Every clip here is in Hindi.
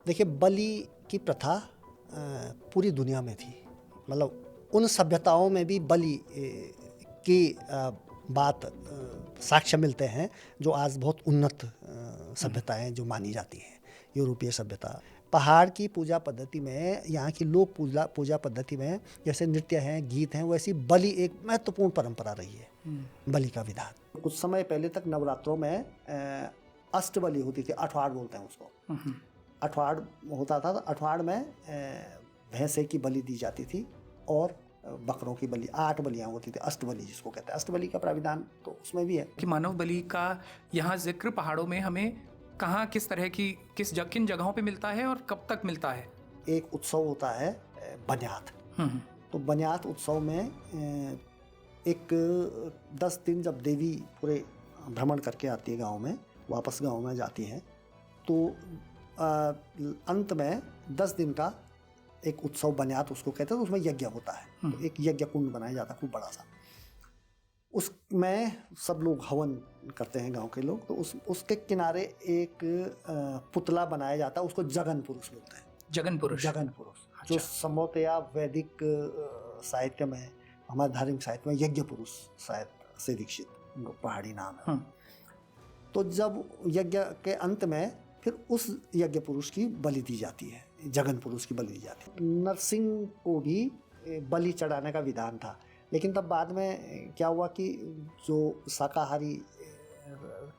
देखिए, बलि की प्रथा पूरी दुनिया में थी। मतलब उन सभ्यताओं में भी बलि की बात साक्ष्य मिलते हैं जो आज बहुत उन्नत सभ्यताएं जो मानी जाती हैं, यूरोपीय सभ्यता। पहाड़ की पूजा पद्धति में, यहाँ की लोक पूजा पद्धति में जैसे नृत्य हैं, गीत हैं, वैसी बलि एक महत्वपूर्ण परंपरा रही है। बलि का विधान कुछ समय पहले तक नवरात्रों में अष्टबलि होती थी, अठवाड़ बोलते हैं उसको। अठवाड़ होता था, तो अठवाड़ में भैंसे की बलि दी जाती थी और बकरों की बलि, 8 बलियाँ होती थी, अष्टबलि जिसको कहते हैं। अष्टबलि का प्राविधान तो उसमें भी है कि मानव बलि का यहाँ जिक्र पहाड़ों में हमें कहाँ, किस तरह की, किन जगहों पे मिलता है और कब तक मिलता है? एक उत्सव होता है बन्यात। तो बन्यात उत्सव में एक 10 दिन जब देवी पूरे भ्रमण करके आती है गांव में, वापस गांव में जाती है, तो अंत में 10 दिन का एक उत्सव बन्यात उसको कहते हैं। तो उसमें यज्ञ होता है, तो एक यज्ञ कुंड बनाया जाता है खूब बड़ा सा। उसमें सब लोग हवन करते हैं गांव के लोग। तो उसके किनारे एक पुतला बनाया जाता है, उसको जगन पुरुष बोलते हैं। जगन पुरुष। जगन पुरुष। अच्छा। जो संभवतया वैदिक साहित्य में, हमारे धार्मिक साहित्य में यज्ञ पुरुष शायद से दीक्षित पहाड़ी नाम है। तो जब यज्ञ के अंत में फिर उस यज्ञ पुरुष की बलि दी जाती है, जगन पुरुष की बलि दी जाती है। नरसिंह को भी बलि चढ़ाने का विधान था, लेकिन तब बाद में क्या हुआ कि जो शाकाहारी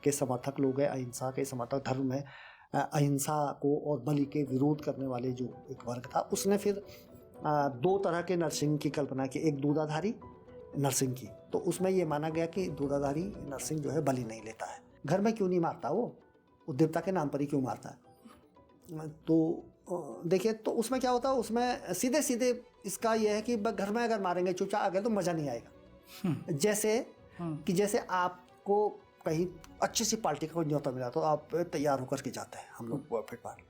के समर्थक लोग हैं, अहिंसा के समर्थक, धर्म में अहिंसा को और बलि के विरोध करने वाले जो एक वर्ग था, उसने फिर 2 तरह के नरसिंह की कल्पना की। एक दूधाधारी नरसिंह की, तो उसमें ये माना गया कि दूधाधारी नरसिंह जो है बलि नहीं लेता है। घर में क्यों नहीं मारता, वो देवता के नाम पर ही क्यों मारता है? तो देखिए, तो उसमें क्या होता है, उसमें सीधे सीधे इसका यह है कि घर में अगर मारेंगे चुपचाप आ गए तो मज़ा नहीं आएगा। जैसे कि जैसे आपको कहीं अच्छी सी पार्टी का कोई न्योता मिला तो आप तैयार होकर के जाते हैं, हम लोग फिट फाट।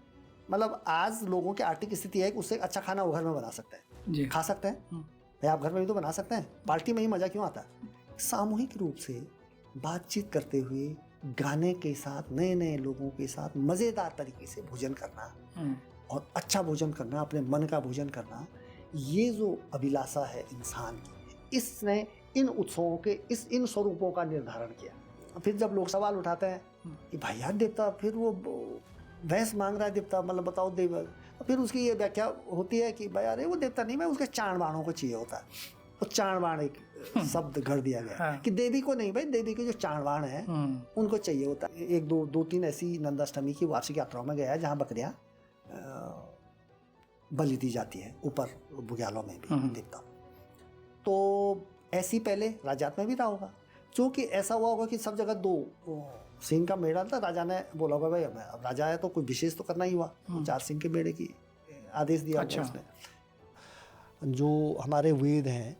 मतलब आज लोगों की आर्थिक स्थिति है कि उससे अच्छा खाना वो घर में बना सकते हैं, खा सकते हैं। भाई आप घर में भी तो बना सकते हैं, पार्टी में ही मज़ा क्यों आता है? सामूहिक रूप से बातचीत करते हुए, गाने के साथ, नए नए लोगों के साथ मज़ेदार तरीके से भोजन करना और अच्छा भोजन करना, अपने मन का भोजन करना, ये जो अभिलाषा है इंसान की, इसने इन उत्सवों के इन स्वरूपों का निर्धारण किया। फिर जब लोग सवाल उठाते हैं कि भाई यार देवता, फिर वो भैंस मांग रहा है देवता, मतलब बताओ देव, फिर उसकी ये व्याख्या होती है कि भाई अरे वो देवता नहीं, मैं उसके चाण बाणों को चाहिए होता है। तो चाणवाण एक शब्द गढ़ दिया गया कि देवी को नहीं, भाई देवी के जो चाणवाण है उनको चाहिए होता है। एक दो तीन ऐसी नंदाष्टमी की वार्षिक यात्राओं में गया जहाँ बकरियां बलि दी जाती है, ऊपर बुग्यालों में भी देवता। तो ऐसी पहले राजात में भी रहा होगा, क्योंकि ऐसा हुआ होगा कि सब जगह 2 सिंह का मेढ़ा था। राजा ने बोला होगा भाई अब राजा है तो कोई विशेष तो करना ही हुआ, 4 सिंह के मेढ़े की आदेश दिया होगा उसने। जो हमारे वेद हैं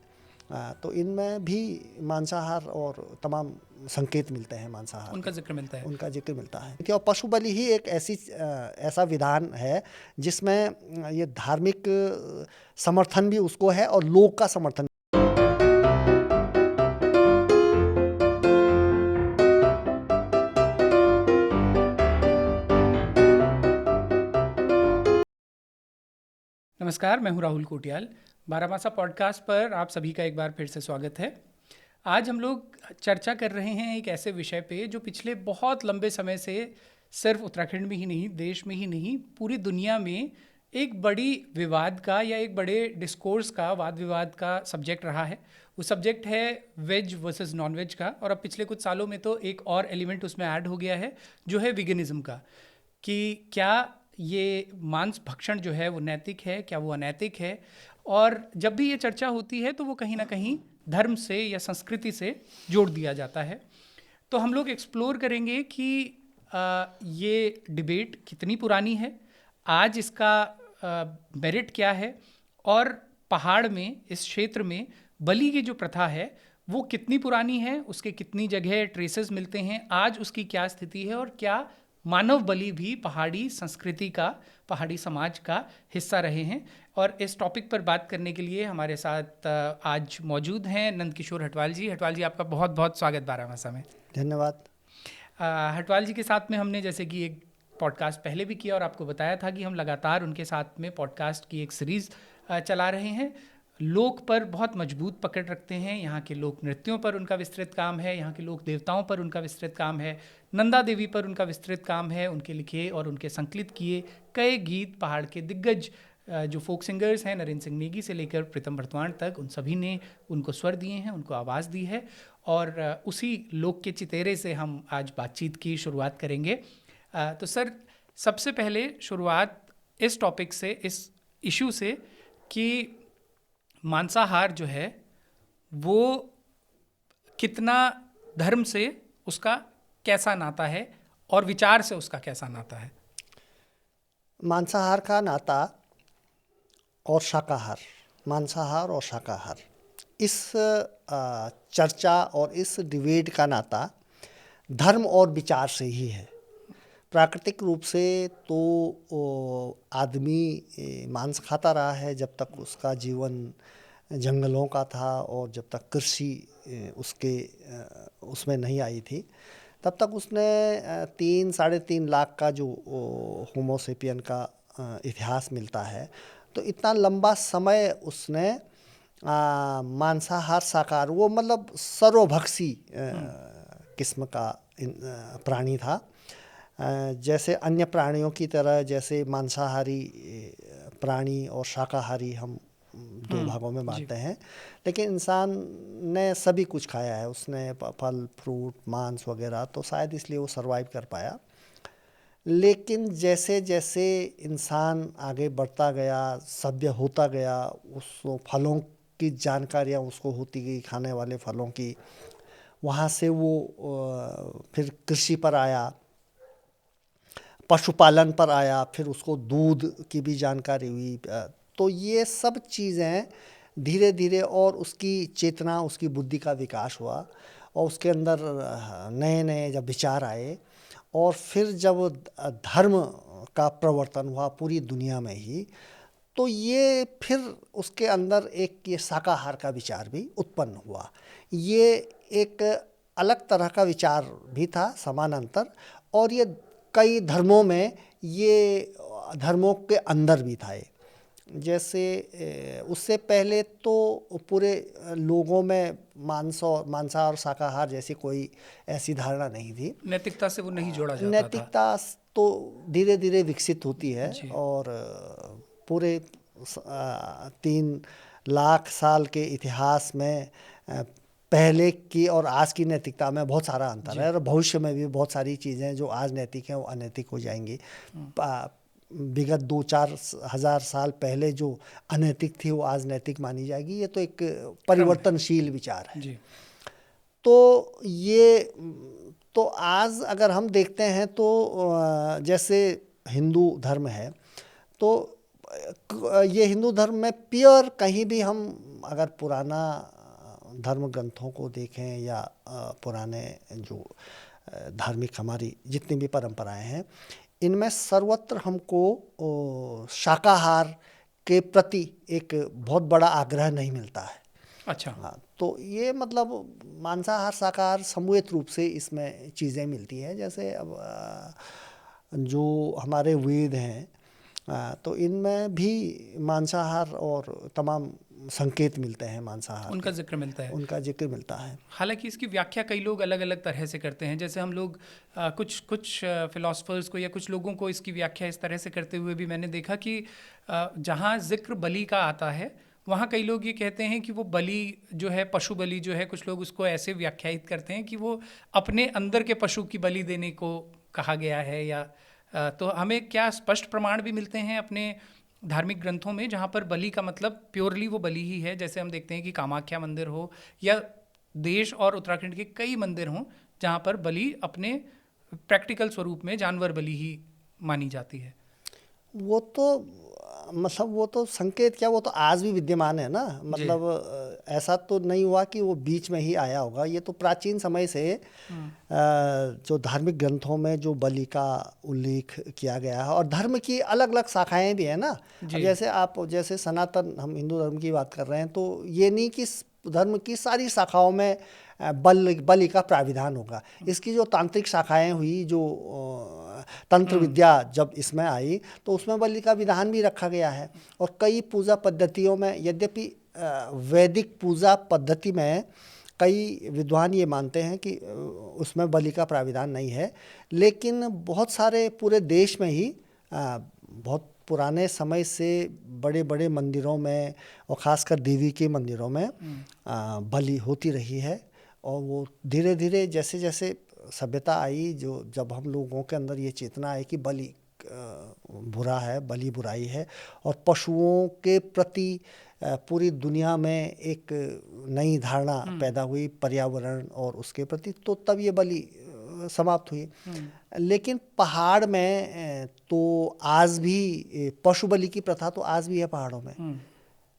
तो इनमें भी मांसाहार और तमाम संकेत मिलते हैं, मांसाहार उनका जिक्र मिलता है, उनका जिक्र मिलता है। क्योंकि पशु बलि ही एक ऐसा विधान है जिसमें ये धार्मिक समर्थन भी उसको है और लोक का समर्थन। नमस्कार, मैं हूं राहुल कोटियाल। बारामासा पॉडकास्ट पर आप सभी का एक बार फिर से स्वागत है। आज हम लोग चर्चा कर रहे हैं एक ऐसे विषय पे जो पिछले बहुत लंबे समय से सिर्फ उत्तराखंड में ही नहीं, देश में ही नहीं, पूरी दुनिया में एक बड़ी विवाद का या एक बड़े डिस्कोर्स का, वाद विवाद का सब्जेक्ट रहा है। वो सब्जेक्ट है वेज वर्सेस नॉन वेज का। और अब पिछले कुछ सालों में तो एक और एलिमेंट उसमें ऐड हो गया है जो है विगनिज्म का, कि क्या ये मांस भक्षण जो है वो नैतिक है, क्या वो अनैतिक है। और जब भी ये चर्चा होती है तो वो कहीं ना कहीं धर्म से या संस्कृति से जोड़ दिया जाता है। तो हम लोग एक्सप्लोर करेंगे कि ये डिबेट कितनी पुरानी है, आज इसका मेरिट क्या है, और पहाड़ में, इस क्षेत्र में बलि की जो प्रथा है वो कितनी पुरानी है, उसके कितनी जगह ट्रेसेस मिलते हैं, आज उसकी क्या स्थिति है, और क्या मानव बलि भी पहाड़ी संस्कृति का, पहाड़ी समाज का हिस्सा रहे हैं। और इस टॉपिक पर बात करने के लिए हमारे साथ आज मौजूद हैं नंदकिशोर हटवाल जी। हटवाल जी, आपका बहुत बहुत स्वागत बारामासा में। धन्यवाद। हटवाल जी के साथ में हमने जैसे कि एक पॉडकास्ट पहले भी किया और आपको बताया था कि हम लगातार उनके साथ में पॉडकास्ट की एक सीरीज़ चला रहे हैं। लोक पर बहुत मजबूत पकड़ रखते हैं, यहाँ के लोक नृत्यों पर उनका विस्तृत काम है, यहाँ के लोक देवताओं पर उनका विस्तृत काम है, नंदा देवी पर उनका विस्तृत काम है। उनके लिखे और उनके संकलित किए कई गीत पहाड़ के दिग्गज जो फोक सिंगर्स हैं, नरेंद्र सिंह नेगी से लेकर प्रीतम भरतवाण तक, उन सभी ने उनको स्वर दिए हैं, उनको आवाज़ दी है। और उसी लोक के चितेरे से हम आज बातचीत की शुरुआत करेंगे। तो सर, सबसे पहले शुरुआत इस टॉपिक से, इस इशू से कि मांसाहार जो है वो कितना धर्म से उसका कैसा नाता है और विचार से उसका कैसा नाता है? मांसाहार का नाता और शाकाहार, मांसाहार और शाकाहार, इस चर्चा और इस डिबेट का नाता धर्म और विचार से ही है। प्राकृतिक रूप से तो आदमी मांस खाता रहा है जब तक उसका जीवन जंगलों का था और जब तक कृषि उसमें नहीं आई थी, तब तक उसने 3-3.5 लाख का जो होमोसेपियन का इतिहास मिलता है, तो इतना लंबा समय उसने मांसाहार शाकाहार, वो मतलब सर्वभक्षी किस्म का प्राणी था। जैसे अन्य प्राणियों की तरह, जैसे मांसाहारी प्राणी और शाकाहारी हम दो भागों में बांटते हैं, लेकिन इंसान ने सभी कुछ खाया है। उसने फल, फ्रूट, मांस वगैरह, तो शायद इसलिए वो सरवाइव कर पाया। लेकिन जैसे जैसे इंसान आगे बढ़ता गया, सभ्य होता गया, उस फलों की जानकारियाँ उसको होती गई, खाने वाले फलों की। वहाँ से वो फिर कृषि पर आया, पशुपालन पर आया, फिर उसको दूध की भी जानकारी हुई। तो ये सब चीज़ें धीरे धीरे, और उसकी चेतना, उसकी बुद्धि का विकास हुआ, और उसके अंदर नए नए जब विचार आए, और फिर जब धर्म का प्रवर्तन हुआ पूरी दुनिया में ही, तो ये फिर उसके अंदर एक ये शाकाहार का विचार भी उत्पन्न हुआ। ये एक अलग तरह का विचार भी था, समानांतर, और ये कई धर्मों में, ये धर्मों के अंदर भी था। जैसे उससे पहले तो पूरे लोगों में मांसाहार और शाकाहार जैसी कोई ऐसी धारणा नहीं थी। नैतिकता से वो नहीं जोड़ा जाता था। नैतिकता तो धीरे धीरे विकसित होती है, और पूरे 3 लाख साल के इतिहास में पहले की और आज की नैतिकता में बहुत सारा अंतर है, और भविष्य में भी बहुत सारी चीज़ें जो आज नैतिक हैं वो अनैतिक हो जाएंगी। विगत 2-4 हज़ार साल पहले जो अनैतिक थी वो आज नैतिक मानी जाएगी। ये तो एक परिवर्तनशील विचार है। जी। तो ये तो आज अगर हम देखते हैं तो जैसे हिंदू धर्म है, तो ये हिंदू धर्म में प्योर कहीं भी हम अगर पुराना धर्म ग्रंथों को देखें, या पुराने जो धार्मिक हमारी जितनी भी परंपराएं हैं, इनमें सर्वत्र हमको शाकाहार के प्रति एक बहुत बड़ा आग्रह नहीं मिलता है। अच्छा। हाँ, तो ये मतलब मांसाहार शाकाहार समूहित रूप से इसमें चीज़ें मिलती हैं। जैसे अब जो हमारे वेद हैं, तो इनमें भी मांसाहार और तमाम संकेत मिलते हैं। मांसाहार उनका जिक्र मिलता है, उनका जिक्र मिलता है। हालांकि इसकी व्याख्या कई लोग अलग अलग तरह से करते हैं। जैसे हम लोग कुछ फिलोसफर्स को या कुछ लोगों को इसकी व्याख्या इस तरह से करते हुए भी मैंने देखा कि जहाँ जिक्र बलि का आता है, वहाँ कई लोग ये कहते हैं कि वो बलि जो है, पशु बलि जो है, कुछ लोग उसको ऐसे व्याख्यायित करते हैं कि वो अपने अंदर के पशु की बलि देने को कहा गया है। या तो हमें क्या स्पष्ट प्रमाण भी मिलते हैं अपने धार्मिक ग्रंथों में जहाँ पर बलि का मतलब प्योरली वो बलि ही है? जैसे हम देखते हैं कि कामाख्या मंदिर हो, या देश और उत्तराखंड के कई मंदिर हों जहाँ पर बलि अपने प्रैक्टिकल स्वरूप में जानवर बलि ही मानी जाती है। वो तो मतलब वो तो संकेत क्या, वो तो आज भी विद्यमान है ना। मतलब ऐसा तो नहीं हुआ कि वो बीच में ही आया होगा। ये तो प्राचीन समय से जो धार्मिक ग्रंथों में जो बलि का उल्लेख किया गया है, और धर्म की अलग अलग शाखाएं भी है ना। अब जैसे सनातन, हम हिंदू धर्म की बात कर रहे हैं, तो ये नहीं कि धर्म की सारी शाखाओं में बलि का प्राविधान होगा। इसकी जो तांत्रिक शाखाएं हुई, जो तंत्र विद्या जब इसमें आई तो उसमें बलि का विधान भी रखा गया है। और कई पूजा पद्धतियों में, यद्यपि वैदिक पूजा पद्धति में कई विद्वान ये मानते हैं कि उसमें बलि का प्राविधान नहीं है, लेकिन बहुत सारे पूरे देश में ही बहुत पुराने समय से बड़े बड़े मंदिरों में और ख़ासकर देवी के मंदिरों में बलि होती रही है। और वो धीरे धीरे जैसे जैसे सभ्यता आई, जो जब हम लोगों के अंदर ये चेतना आई कि बलि बुरा है, बलि बुराई है, और पशुओं के प्रति पूरी दुनिया में एक नई धारणा पैदा हुई पर्यावरण और उसके प्रति, तो तब ये बलि समाप्त हुई। लेकिन पहाड़ में तो आज भी पशु बलि की प्रथा तो आज भी है पहाड़ों में।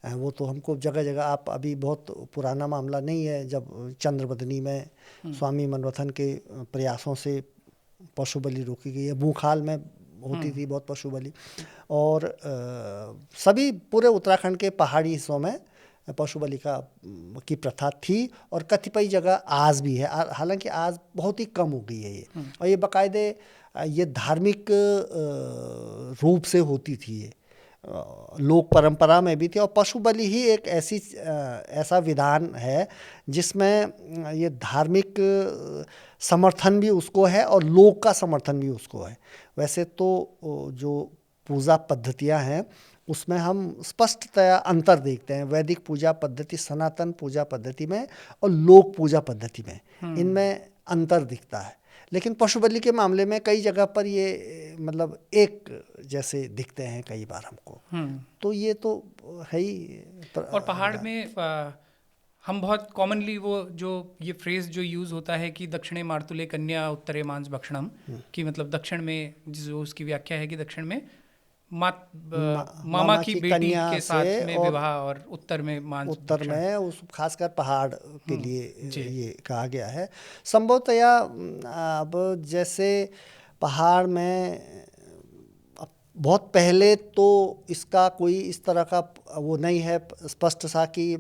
वो तो हमको जगह जगह, आप अभी बहुत पुराना मामला नहीं है जब चंद्रबदनी में स्वामी मनमथन के प्रयासों से पशु बलि रोकी गई है। बूखाल में होती थी बहुत पशु बलि, और सभी पूरे उत्तराखंड के पहाड़ी हिस्सों में पशु बलि की प्रथा थी और कतिपय जगह आज भी है। हालांकि आज बहुत ही कम हो गई है ये, और ये बाकायदे ये धार्मिक रूप से होती थी, ये लोक परंपरा में भी थी। और पशु बलि ही एक ऐसा विधान है जिसमें ये धार्मिक समर्थन भी उसको है और लोक का समर्थन भी उसको है। वैसे तो जो पूजा पद्धतियां हैं उसमें हम स्पष्टतया अंतर देखते हैं, वैदिक पूजा पद्धति, सनातन पूजा पद्धति में और लोक पूजा पद्धति में, इनमें अंतर दिखता है। लेकिन पशु बलि के मामले में कई जगह पर ये मतलब एक जैसे दिखते हैं कई बार हमको, तो ये तो है ही। और पहाड़ में हम बहुत कॉमनली वो जो ये फ्रेज जो यूज़ होता है कि दक्षिणे मार्तुले कन्या उत्तरे मांस भक्षणम, कि मतलब दक्षिण में जो उसकी व्याख्या है कि दक्षिण में मामा की बेटी के साथ में विवाह, और उत्तर में मांस, उत्तर में उस खासकर पहाड़ के लिए ये कहा गया है। संभवतया अब जैसे पहाड़ में बहुत पहले तो इसका कोई इस तरह का वो नहीं है स्पष्ट सा कि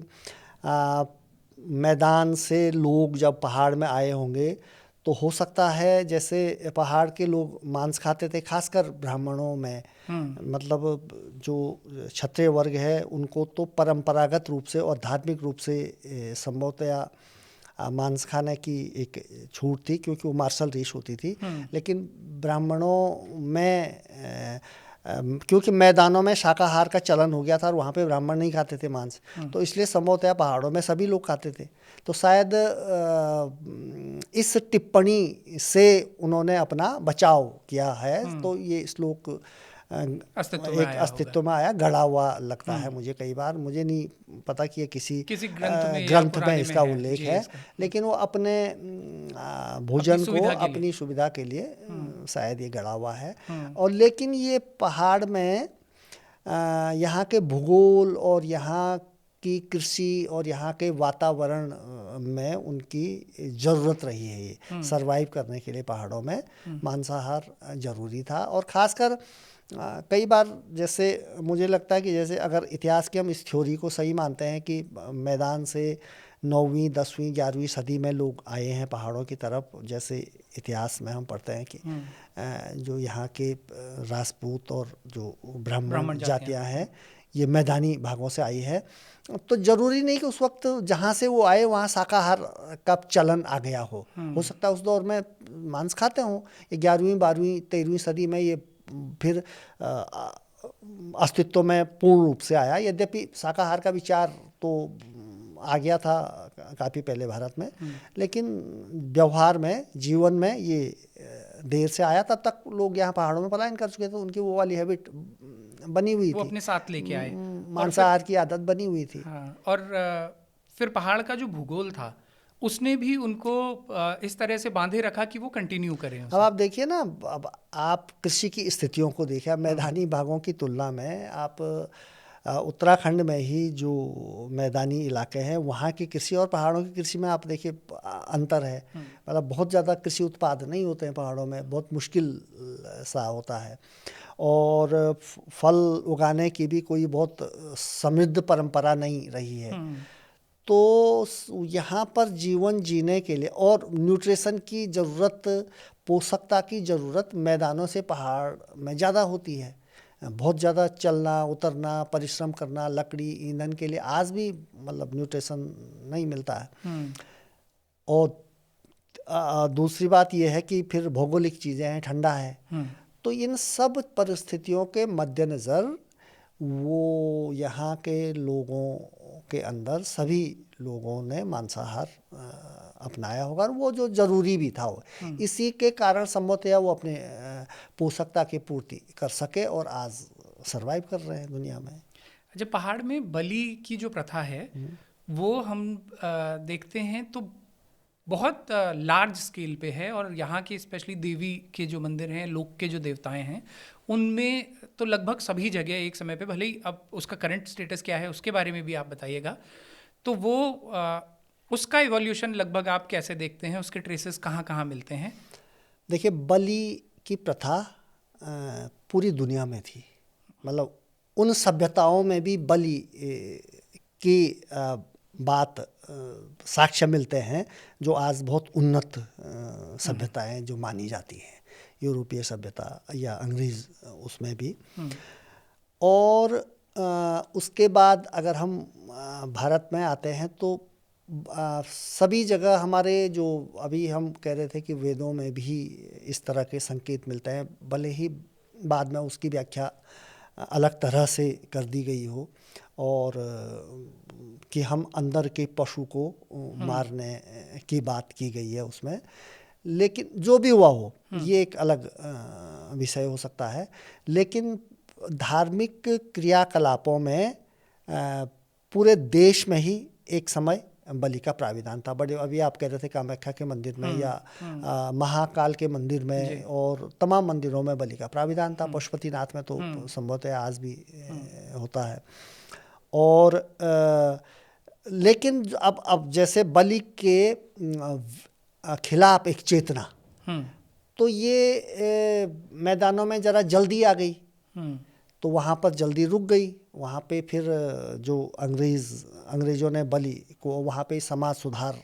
मैदान से लोग जब पहाड़ में आए होंगे तो हो सकता है जैसे पहाड़ के लोग मांस खाते थे, खासकर ब्राह्मणों में, मतलब जो क्षत्रिय वर्ग है उनको तो परंपरागत रूप से और धार्मिक रूप से संभवतया मांस खाने की एक छूट थी क्योंकि वो मार्शल रेस होती थी। लेकिन ब्राह्मणों में क्योंकि मैदानों में शाकाहार का चलन हो गया था और वहाँ पे ब्राह्मण नहीं खाते थे मांस, तो इसलिए संभवतः पहाड़ों में सभी लोग खाते थे। तो शायद इस टिप्पणी से उन्होंने अपना बचाव किया है। तो ये श्लोक अस्तित्व में आया, गढ़ा हुआ लगता है मुझे। कई बार मुझे नहीं पता कि ये किसी ग्रंथ में इसका उल्लेख है, लेकिन वो अपने भोजन को अपनी सुविधा के लिए शायद ये गढ़ा हुआ है। और लेकिन ये पहाड़ में यहाँ के भूगोल और यहाँ की कृषि और यहाँ के वातावरण में उनकी ज़रूरत रही है। ये सरवाइव करने के लिए पहाड़ों में मांसाहार जरूरी था। और ख़ासकर कई बार जैसे मुझे लगता है कि जैसे अगर इतिहास की हम इस थ्योरी को सही मानते हैं कि मैदान से 9वीं 10वीं 11वीं सदी में लोग आए हैं पहाड़ों की तरफ, जैसे इतिहास में हम पढ़ते हैं कि जो यहाँ के राजपूत और जो ब्राह्मण जातियाँ हैं ये मैदानी भागों से आई है। तो ज़रूरी नहीं कि उस वक्त जहाँ से वो आए वहाँ शाकाहार का चलन आ गया हो सकता है उस दौर में मांस खाते हों। ये 11वीं 12वीं 13वीं सदी में ये फिर अस्तित्व में पूर्ण रूप से आया। यद्यपि शाकाहार का विचार तो आ गया था काफ़ी पहले भारत में, लेकिन व्यवहार में, जीवन में ये देर से आया। तब तक लोग यहाँ पहाड़ों में पलायन कर चुके थे, उनकी वो वाली हैबिट बनी हुई थी, वो अपने साथ लेके आए, मांसाहार की आदत बनी हुई थी। और फिर पहाड़ का जो भूगोल था उसने भी उनको इस तरह से बांधे रखा कि वो कंटिन्यू करें। अब आप देखिए ना, अब आप कृषि की स्थितियों को देखिए, मैदानी भागों की तुलना में आप उत्तराखंड में ही जो मैदानी इलाके हैं वहाँ की कृषि और पहाड़ों की कृषि में आप देखिए अंतर है। मतलब बहुत ज़्यादा कृषि उत्पाद नहीं होते हैं पहाड़ों में, बहुत मुश्किल सा होता है। और फल उगाने की भी कोई बहुत समृद्ध परंपरा नहीं रही है। तो यहाँ पर जीवन जीने के लिए और न्यूट्रिशन की ज़रूरत, पोषकता की ज़रूरत मैदानों से पहाड़ में ज़्यादा होती है। बहुत ज़्यादा चलना उतरना, परिश्रम करना, लकड़ी ईंधन के लिए आज भी मतलब न्यूट्रिशन नहीं मिलता है। और दूसरी बात यह है कि फिर भौगोलिक चीज़ें हैं, ठंडा है। तो इन सब परिस्थितियों के मद्देनज़र वो यहाँ के लोगों के अंदर सभी लोगों ने मांसाहार अपनाया होगा, और वो जो ज़रूरी भी था वो इसी के कारण संभवतः वो अपने पोषकता की पूर्ति कर सके और आज सरवाइव कर रहे हैं दुनिया में। अच्छा, पहाड़ में बलि की जो प्रथा है वो हम देखते हैं तो बहुत लार्ज स्केल पे है, और यहाँ के स्पेशली देवी के जो मंदिर हैं, लोक के जो देवताएं हैं, उनमें तो लगभग सभी जगह एक समय पे, भले ही अब उसका करंट स्टेटस क्या है उसके बारे में भी आप बताइएगा, तो वो उसका इवोल्यूशन लगभग आप कैसे देखते हैं, उसके ट्रेसेस कहाँ कहाँ मिलते हैं? देखिए, बलि की प्रथा पूरी दुनिया में थी। मतलब उन सभ्यताओं में भी बलि की बात साक्ष्य मिलते हैं जो आज बहुत उन्नत सभ्यताएं जो मानी जाती हैं, यूरोपीय सभ्यता या अंग्रेज उसमें भी। और उसके बाद अगर हम भारत में आते हैं तो सभी जगह हमारे जो अभी हम कह रहे थे कि वेदों में भी इस तरह के संकेत मिलते हैं, भले ही बाद में उसकी व्याख्या अलग तरह से कर दी गई हो, और कि हम अंदर के पशु को मारने की बात की गई है उसमें। लेकिन जो भी हुआ हो, ये एक अलग विषय हो सकता है। लेकिन धार्मिक क्रियाकलापों में पूरे देश में ही एक समय बलि का प्राविधान था। बड़े अभी आप कह रहे थे कामाख्या के मंदिर में या महाकाल के मंदिर में और तमाम मंदिरों में बलि का प्राविधान था। पशुपतिनाथ में तो संभवतः आज भी होता है। और लेकिन अब जैसे बलि के खिलाफ एक चेतना, तो ये मैदानों में ज़रा जल्दी आ गई, तो वहाँ पर जल्दी रुक गई। वहाँ पे फिर जो अंग्रेज़ों ने बलि को वहाँ पे समाज सुधार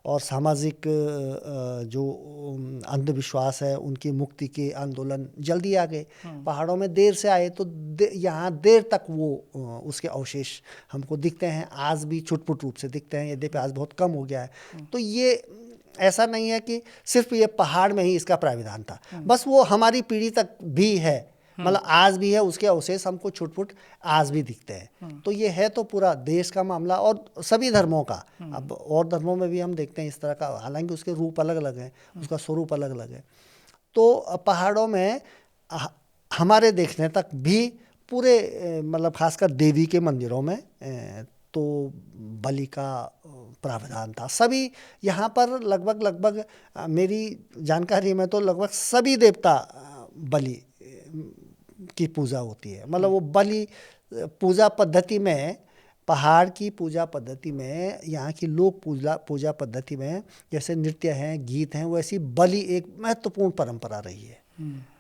और सामाजिक जो अंधविश्वास है उनकी मुक्ति के आंदोलन जल्दी आ गए। पहाड़ों में देर से आए तो यहाँ देर तक वो उसके अवशेष हमको दिखते हैं, आज भी छुटपुट रूप से दिखते हैं, यद्यपि आज बहुत कम हो गया है। तो ये ऐसा नहीं है कि सिर्फ ये पहाड़ में ही इसका प्राविधान था, बस वो हमारी पीढ़ी तक भी है, मतलब आज भी है, उसके अवशेष हमको छुटपुट आज भी दिखते हैं। तो ये है तो पूरा देश का मामला और सभी धर्मों का। अब और धर्मों में भी हम देखते हैं इस तरह का, हालांकि उसके रूप अलग अलग हैं, उसका स्वरूप अलग अलग है। तो पहाड़ों में हमारे देखने तक भी पूरे मतलब खासकर देवी के मंदिरों में तो बलि का प्रावधान था। सभी यहाँ पर लगभग मेरी जानकारी में तो लगभग सभी देवता बलि की पूजा होती है। मतलब वो बलि पूजा पद्धति में, पहाड़ की पूजा पद्धति में, यहाँ की लोक पूजा पद्धति में जैसे नृत्य हैं, गीत हैं, वैसी बलि एक महत्वपूर्ण परंपरा रही है,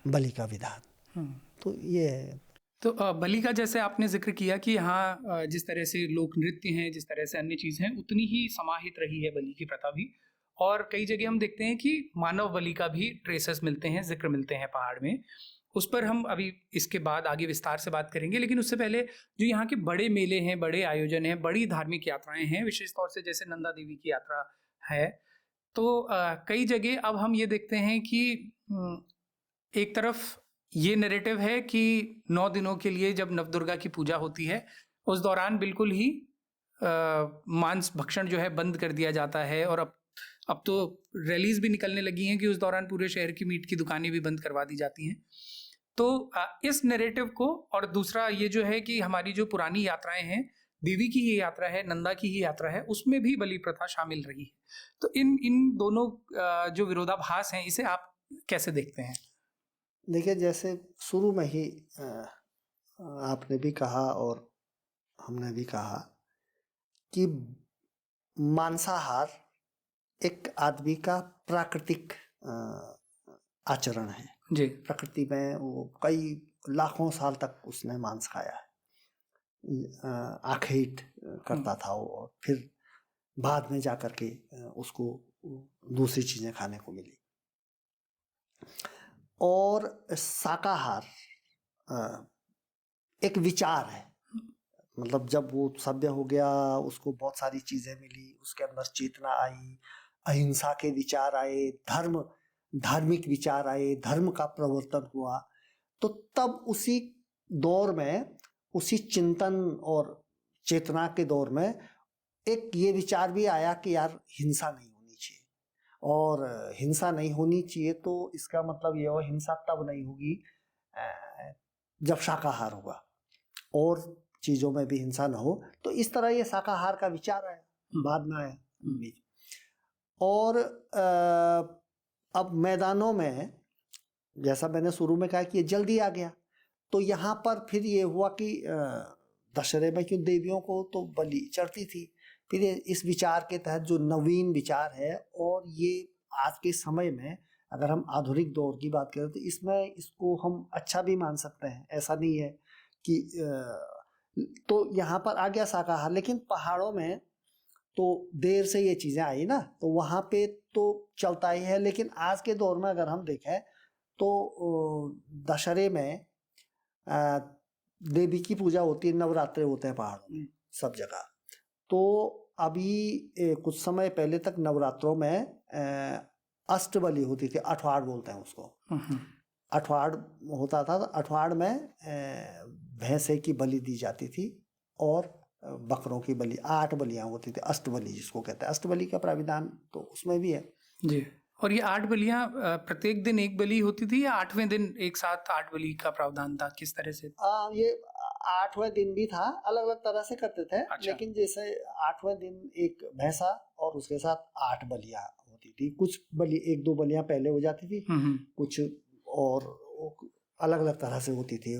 बलि का विधान। तो ये है। तो बलि का जैसे आपने जिक्र किया कि यहाँ जिस तरह से लोक नृत्य हैं, जिस तरह से अन्य चीज़ हैं, उतनी ही समाहित रही है बलि की प्रथा भी। और कई जगह हम देखते हैं कि मानव बलि का भी ट्रेसेस मिलते हैं, जिक्र मिलते हैं पहाड़ में। उस पर हम अभी इसके बाद आगे विस्तार से बात करेंगे। लेकिन उससे पहले जो यहाँ के बड़े मेले हैं, बड़े आयोजन हैं, बड़ी धार्मिक यात्राएं हैं, विशेष तौर से जैसे नंदा देवी की यात्रा है, तो कई जगह अब हम ये देखते हैं कि एक तरफ ये नैरेटिव है कि 9 दिनों के लिए जब नवदुर्गा की पूजा होती है उस दौरान बिल्कुल ही मांस भक्षण जो है बंद कर दिया जाता है। और अब तो रैलीज भी निकलने लगी हैं कि उस दौरान पूरे शहर की मीट की दुकानें भी बंद करवा दी जाती हैं। तो इस नैरेटिव को, और दूसरा ये जो है कि हमारी जो पुरानी यात्राएं हैं, देवी की ही यात्रा है, नंदा की ही यात्रा है, उसमें भी बलि प्रथा शामिल रही है। तो इन दोनों जो विरोधाभास हैं, इसे आप कैसे देखते हैं? देखिए, जैसे शुरू में ही आपने भी कहा और हमने भी कहा कि मांसाहार एक आदमी का प्राकृतिक आचरण है जी। प्रकृति में वो कई लाखों साल तक उसने मांस खाया है, आखेट करता था वो, और फिर बाद में जा कर के उसको दूसरी चीज़ें खाने को मिली। और शाकाहार एक विचार है, मतलब जब वो सभ्य हो गया, उसको बहुत सारी चीज़ें मिली, उसके अंदर चेतना आई, अहिंसा के विचार आए, धार्मिक विचार आए, धर्म का प्रवर्तन हुआ, तो तब उसी दौर में, उसी चिंतन और चेतना के दौर में एक ये विचार भी आया कि यार हिंसा नहीं होनी चाहिए, और हिंसा नहीं होनी चाहिए तो इसका मतलब ये हो, हिंसा तब नहीं होगी जब शाकाहार होगा, और चीज़ों में भी हिंसा ना हो। तो इस तरह ये शाकाहार का विचार आया, बाद में आया। और अब मैदानों में, जैसा मैंने शुरू में कहा कि ये जल्दी आ गया, तो यहाँ पर फिर ये हुआ कि दशहरे में क्यों देवियों को तो बलि चढ़ती थी, फिर इस विचार के तहत जो नवीन विचार है, और ये आज के समय में अगर हम आधुनिक दौर की बात करें तो इसमें इसको हम अच्छा भी मान सकते हैं, ऐसा नहीं है कि तो यहाँ पर आ गया शाकाहार। लेकिन पहाड़ों में तो देर से ये चीज़ें आई ना, तो वहाँ पे तो चलता ही है। लेकिन आज के दौर में अगर हम देखें तो दशहरे में देवी की पूजा होती है, नवरात्रे होते हैं पहाड़ों में सब जगह। तो अभी कुछ समय पहले तक नवरात्रों में अष्टबलि होती थी, अठवाड़ बोलते हैं उसको, अठवाड़ होता था। अठवाड़ में भैंसे की बलि दी जाती थी और बकरों की बलि, 8 बलियां होती थी, अष्टबलि जिसको कहते हैं। अष्टबलि का प्राविधान तो उसमें भी है जी। और ये 8 बलियां प्रत्येक दिन एक बलि होती थी या 8वें दिन एक साथ 8 बलि का प्रावधान था, किस तरह से? ये 8वें दिन भी था, अलग अलग तरह से करते थे। अच्छा। लेकिन जैसे 8वें दिन एक भैंसा और उसके साथ 8 बलियां होती थी। कुछ बलि 1-2 बलियां पहले हो जाती थी, कुछ और अलग अलग तरह से होती थी,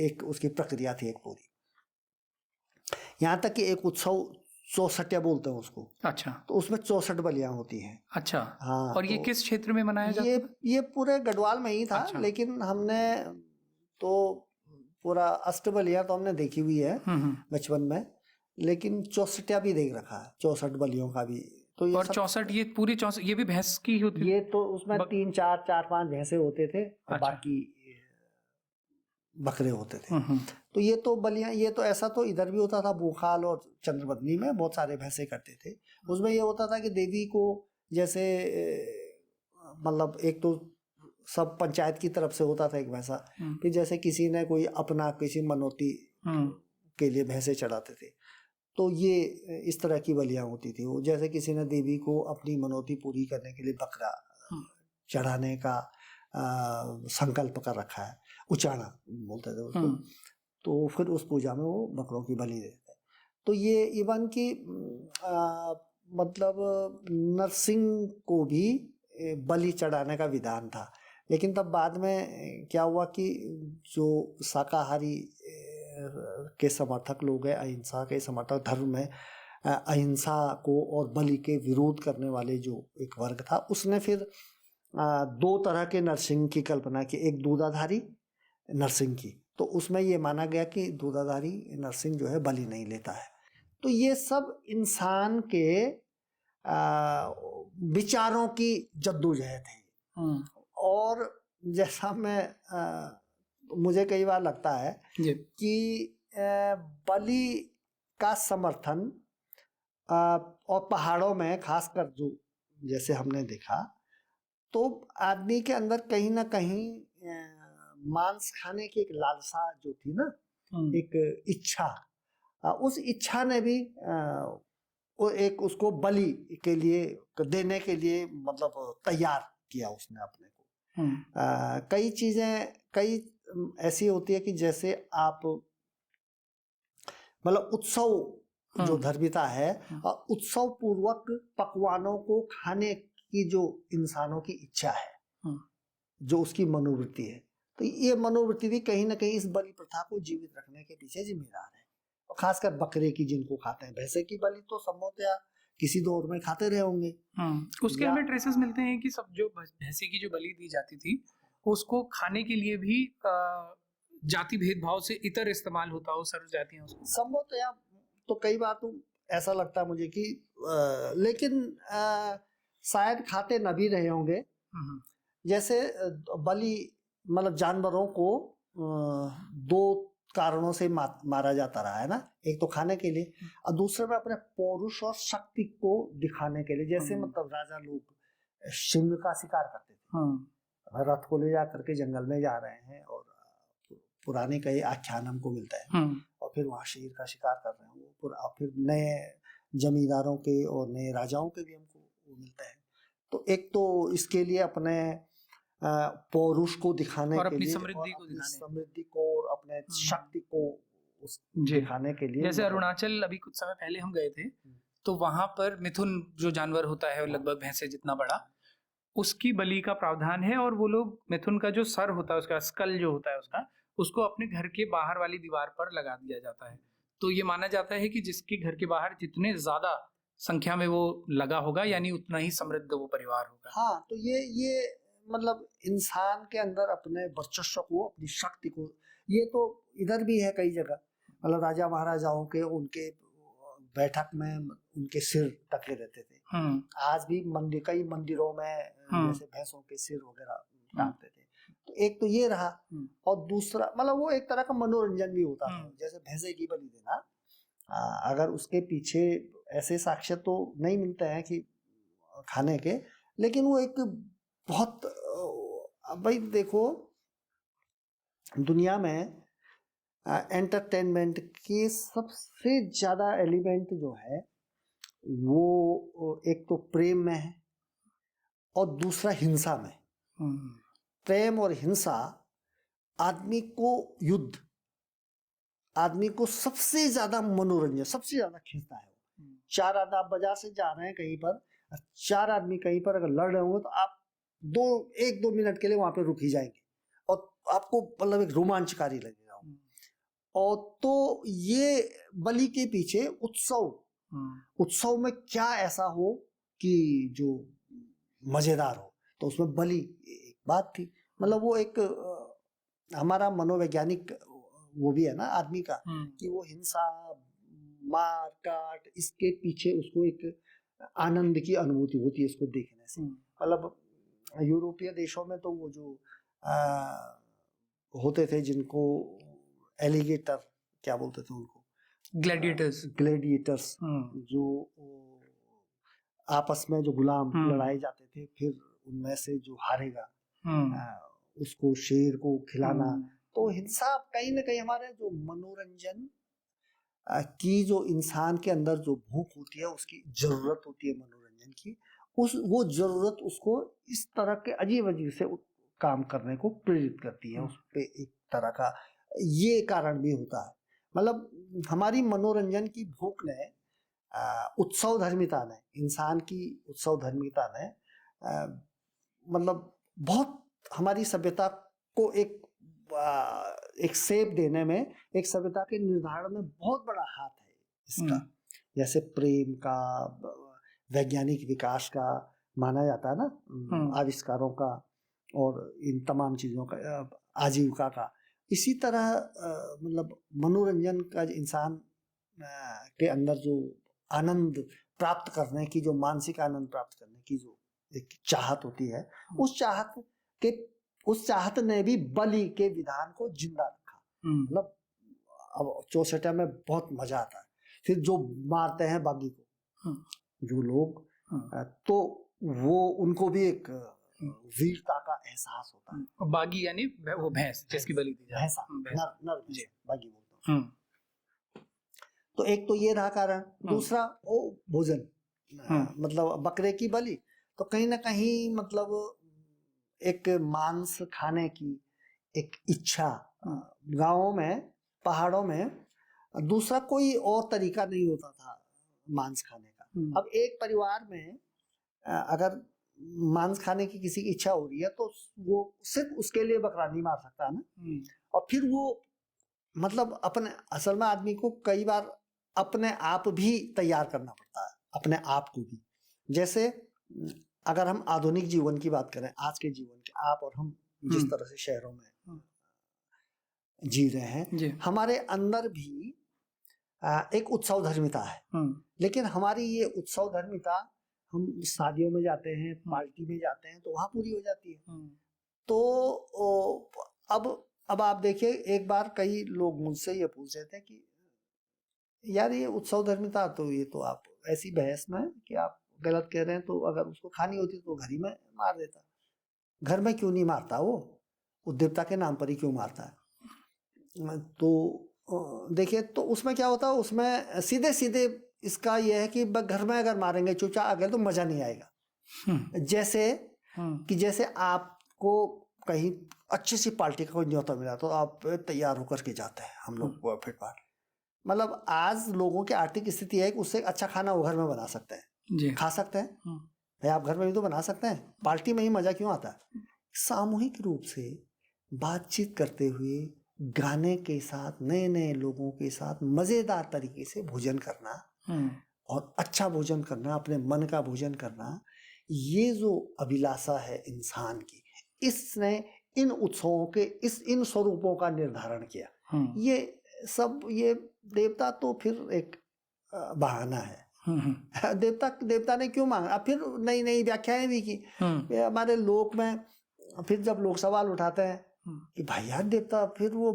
एक उसकी प्रक्रिया थी एक पूरी। यहाँ तक कि एक उत्सव 64 बोलते हैं उसको। अच्छा। तो उसमें 64 बलियां होती हैं। अच्छा। हाँ। और ये किस क्षेत्र में मनाया जाता है? ये पूरे गढ़वाल में ही था। अच्छा। लेकिन हमने तो पूरा अष्टबलियां तो हमने देखी हुई है बचपन में, लेकिन 64 भी देख रखा है, 64 बलियों का भी। तो ये और 64 ये पूरी 64 ये भी भैंस की होती? ये तो उसमें 3-4-5 भैंसे होते थे और अच्छा। बाकी बकरे होते थे। तो ये तो बलियां, ये तो ऐसा तो इधर भी होता था, भूखाल और चंद्रबदनी में बहुत सारे भैंसे करते थे। उसमें ये होता था कि देवी को जैसे मतलब एक तो सब पंचायत की तरफ से होता था एक भैंसा, फिर जैसे किसी ने कोई अपना किसी मनौती के लिए भैंसे चढ़ाते थे, तो ये इस तरह की बलियां होती थी। वो जैसे किसी ने देवी को अपनी मनौती पूरी करने के लिए बकरा चढ़ाने का संकल्प कर रखा है, उचाना बोलते थे उसको, तो फिर उस पूजा में वो बकरों की बलि देते हैं। तो ये इवन की मतलब नरसिंह को भी बलि चढ़ाने का विधान था। लेकिन तब बाद में क्या हुआ कि जो शाकाहारी के समर्थक लोग हैं, अहिंसा के समर्थक, धर्म में अहिंसा को और बलि के विरोध करने वाले जो एक वर्ग था, उसने फिर 2 तरह के नरसिंह की कल्पना की। एक दूधाधारी नरसिंह की, तो उसमें ये माना गया कि दूधाधारी नरसिंह जो है बलि नहीं लेता है। तो ये सब इंसान के विचारों की जद्दोजहद है। और जैसा मैं मुझे कई बार लगता है कि बलि का समर्थन और पहाड़ों में खासकर जो जैसे हमने देखा, तो आदमी के अंदर कहीं ना कहीं मांस खाने की एक लालसा जो थी ना, एक इच्छा, उस इच्छा ने भी एक उसको बलि के लिए देने के लिए मतलब तैयार किया उसने अपने को। कई चीजें कई ऐसी होती है कि जैसे आप मतलब उत्सव जो धर्मिता है, उत्सव पूर्वक पकवानों को खाने की जो इंसानों की इच्छा है, जो उसकी मनोवृत्ति है, तो ये मनोवृत्ति भी कहीं ना कहीं इस बलि प्रथा को जीवित रखने के पीछे जिम्मेदार है। और खासकर बकरे की जिनको खाते हैं, भैंसे की बलि तो संभवतः किसी दौर में खाते रहे होंगे। उसके हमें ट्रेसेस मिलते हैं कि सब जो भैंसे की जो बलि दी जाती थी, उसको खाने के लिए भी जाति भेदभाव से इतर इस्तेमाल होता हो सर्व जातियां उसको? संभवतः तो कई बार तो ऐसा लगता है मुझे कि लेकिन शायद खाते न भी रहे होंगे। जैसे बलि मतलब जानवरों को दो कारणों से मारा जाता रहा है ना, एक तो खाने के लिए और दूसरे में अपने पौरुष और शक्ति को दिखाने के लिए। जैसे मतलब राजा लोग सिंह का शिकार करते थे, रथ को ले जा करके जंगल में जा रहे हैं और पुराने कई आख्यान हमको मिलता है और फिर वहाँ शेर का शिकार कर रहे हैं वो, और फिर नए जमींदारों के और नए राजाओं के भी हमको वो मिलता है। तो एक तो इसके लिए अपने पौरुष को दिखाने और के अपनी लिए समृद्धि को और अपने शक्ति को दिखाने के लिए। जैसे अरुणाचल अभी कुछ समय पहले हम गए थे तो वहां पर मिथुन जो जानवर होता है लगभग भैंसे जितना बड़ा, उसकी बलि का प्रावधान है और वो लोग मिथुन का जो सर होता है उसका स्कल जो होता है उसको अपने घर के बाहर वाली दीवार पर लगा दिया जाता है। तो ये माना जाता है कि जिसके घर के बाहर जितने ज्यादा संख्या में वो लगा होगा यानी उतना ही समृद्ध वो परिवार होगा। हाँ, तो ये मतलब इंसान के अंदर अपने वर्चस्व को, अपनी शक्ति को, ये तो इधर भी है कई जगह। मतलब राजा महाराजाओं के उनके बैठक में उनके सिर टके रहते थे। आज भी कई मंदिरों में जैसे भैंसों के सिर वगैरह टांगते थे। तो एक तो ये रहा और दूसरा मतलब वो एक तरह का मनोरंजन भी होता था। जैसे भैंसे की बलि देना, अगर उसके पीछे ऐसे साक्ष्य तो नहीं मिलते हैं कि खाने के, लेकिन वो एक बहुत भाई देखो दुनिया में एंटरटेनमेंट के सबसे ज्यादा एलिमेंट जो है वो एक तो प्रेम में है और दूसरा हिंसा में। प्रेम और हिंसा आदमी को आदमी को सबसे ज्यादा मनोरंजन, सबसे ज्यादा खींचता है। चार आदमी आप बाजार से जा रहे हैं कहीं पर, चार आदमी कहीं पर अगर लड़ रहे होंगे तो आप 1-2 मिनट के लिए वहां पे रुक ही जाएंगे और आपको मतलब एक रोमांचकारी लगेगा। और तो ये बलि के पीछे उत्सव में क्या ऐसा हो कि जो मजेदार हो, तो उसमें बलि एक बात थी। मतलब वो एक हमारा मनोवैज्ञानिक वो भी है ना आदमी का कि वो हिंसा, मार काट, इसके पीछे उसको एक आनंद की अनुभूति होती है इसको देखने से। मतलब यूरोपीय देशों में तो वो जो होते थे जिनको एलिगेटर क्या बोलते थे उनको, ग्लैडिएटर्स जो आपस में जो गुलाम लड़ाए जाते थे, फिर उनमें से जो हारेगा उसको शेर को खिलाना। तो हिंसा कहीं ना कहीं हमारे जो मनोरंजन की जो इंसान के अंदर जो भूख होती है, उसकी जरूरत होती है मनोरंजन की, वो जरूरत उसको इस तरह के अजीब से काम करने को प्रेरित करती है। उस पे एक तरह का ये कारण भी होता है। मतलब हमारी मनोरंजन की भूख ने, उत्सव धर्मिता ने, इंसान की उत्सव धर्मिता ने मतलब बहुत हमारी सभ्यता को एक शेप देने में, एक सभ्यता के निर्धारण में बहुत बड़ा हाथ है इसका। जैसे प्रेम का, वैज्ञानिक विकास का माना जाता है ना, आविष्कारों का और इन तमाम चीजों का, आजीविका का। इसी तरह मतलब मनोरंजन का इंसान के अंदर जो आनंद प्राप्त करने की, जो मानसिक आनंद प्राप्त करने की जो एक चाहत होती है, उस चाहत ने भी बलि के विधान को जिंदा रखा। मतलब अब 64 में बहुत मजा आता है। फिर जो मारते हैं बागी को जो लोग, तो वो उनको भी एक वीरता का एहसास होता है। बागी यानी वो भैंस जिसकी बलि दी जाए, नर बागी बोलते हैं। तो एक तो ये रहा कारण। दूसरा वो भोजन, मतलब बकरे की बलि, तो कहीं ना कहीं मतलब एक मांस खाने की एक इच्छा गांवों में, पहाड़ों में दूसरा कोई और तरीका नहीं होता था मांस खाने का। अब एक परिवार में अगर मांस खाने की किसी की इच्छा हो रही है तो वो सिर्फ उसके लिए बकरा नहीं मार सकता ना। और फिर वो मतलब अपने, असल में आदमी को कई बार अपने आप भी तैयार करना पड़ता है, अपने आप को भी। जैसे अगर हम आधुनिक जीवन की बात करें, आज के जीवन के, आप और हम जिस तरह से शहरों में जी रहे हैं। जी। हमारे अंदर भी एक उत्सव धर्मिता है, लेकिन हमारी ये उत्सव धर्मिता हम शादियों में जाते हैं, पार्टी में जाते हैं तो वहाँ पूरी हो जाती है। तो अब आप देखिए, एक बार कई लोग मुझसे ये पूछ रहे थे कि यार ये उत्सव धर्मिता, तो ये तो आप ऐसी बहस में कि आप गलत कह रहे हैं, तो अगर उसको खानी होती तो घर ही में मार देता। घर में क्यों नहीं मारता, वो देवता के नाम पर ही क्यों मारता है? तो देखिए, तो उसमें क्या होता है, उसमें सीधे सीधे इसका यह है कि घर में अगर मारेंगे चुपचाप अगर तो मजा नहीं आएगा। जैसे आपको कहीं अच्छी सी पार्टी का कोई न्योता मिला तो आप तैयार होकर के जाते हैं, हम लोग को फिट पार्ट, मतलब आज लोगों की आर्थिक स्थिति है कि उससे अच्छा खाना वो घर में बना सकते हैं, खा सकते हैं। भाई आप घर में भी तो बना सकते हैं, पार्टी में ही मजा क्यों आता है? सामूहिक रूप से बातचीत करते हुए, गाने के साथ, नए नए लोगों के साथ मजेदार तरीके से भोजन करना और अच्छा भोजन करना, अपने मन का भोजन करना, ये जो अभिलाषा है इंसान की, इसने इन उत्सवों के इन स्वरूपों का निर्धारण किया। ये सब, ये देवता तो फिर एक बहाना है। देवता ने क्यों मांगा? अब फिर नई नई व्याख्याएं भी की। हमारे लोक में फिर जब लोग सवाल उठाते हैं कि भाई यार देवता, फिर वो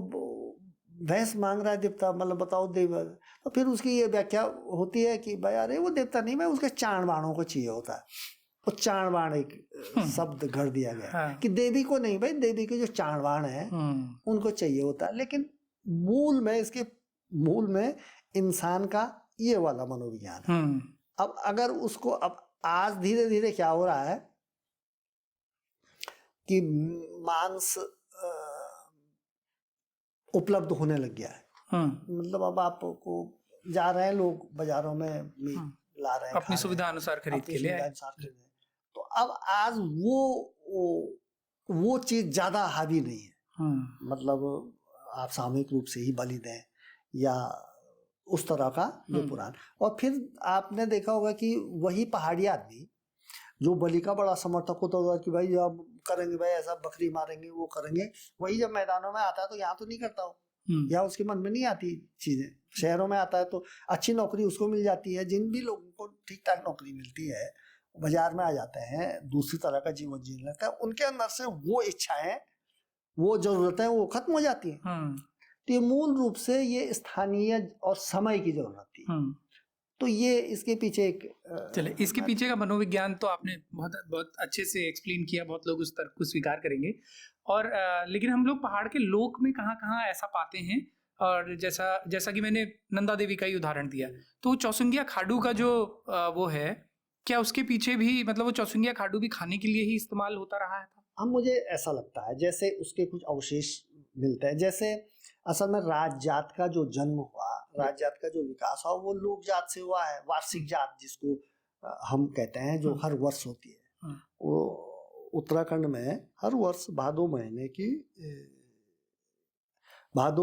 भैंस मांग रहा है देवता, मतलब बताओ देव, तो फिर उसकी ये व्याख्या होती है कि भाई अरे वो देवता नहीं, मैं उसके चाण बाणों को चाहिए होता है। वो चाण बाण एक शब्द गढ़ दिया गया कि देवी को नहीं, भाई देवी के जो चाण बाण है उनको चाहिए होता है। लेकिन मूल में, इसके मूल में इंसान का ये वाला मनोविज्ञान है। अब अगर उसको, अब आज धीरे धीरे क्या हो रहा है कि मांस उपलब्ध होने लग गया है। मतलब अब आपको जा रहे हैं लोग बाजारों में, मीट ला रहे हैं, अपनी सुविधा अनुसार खरीद के लिए। तो अब आज वो चीज ज्यादा हावी नहीं है। मतलब आप सामूहिक रूप से ही बलि दें या उस तरह का जो पुराण। और फिर आपने देखा होगा कि वही पहाड़ी आदमी जो बलि का बड़ा समर्थक होता होगा कि भाई अब करेंगे, भाई ऐसा बकरी मारेंगे, वो करेंगे, वही जब मैदानों में आता है तो यहाँ तो नहीं करता हो, या उसके मन में नहीं आती चीजें। शहरों में आता है तो अच्छी नौकरी उसको मिल जाती है, जिन भी लोगों को ठीक ठाक नौकरी मिलती है बाजार में आ जाते हैं, दूसरी तरह का जीवन जीने लगता है, उनके अंदर से वो इच्छाएं, वो जरूरतें वो खत्म हो जाती हैं। तो ये मूल रूप से ये स्थानीय और समय की जरूरत थी। तो ये इसके पीछे एक चले, इसके पीछे का मनोविज्ञान तो आपने बहुत बहुत अच्छे से एक्सप्लेन किया, बहुत लोग उस तर्क को स्वीकार करेंगे। और लेकिन हम लोग पहाड़ के लोक में कहाँ कहाँ ऐसा पाते हैं, और जैसा कि मैंने नंदा देवी का ही उदाहरण दिया, तो चौसुंगिया खाडू का जो वो है, क्या उसके पीछे भी, मतलब वो चौसुंगिया खाडू भी खाने के लिए ही इस्तेमाल होता रहा है था? अब मुझे ऐसा लगता है जैसे उसके कुछ अवशेष मिलते हैं। जैसे असल में राज जात का जो जन्म हुआ, राज जात का जो विकास हुआ, वो लोक जात से हुआ है। वार्षिक जात जिसको हम कहते हैं, जो हर वर्ष होती है, वो उत्तराखंड में हर वर्ष भादो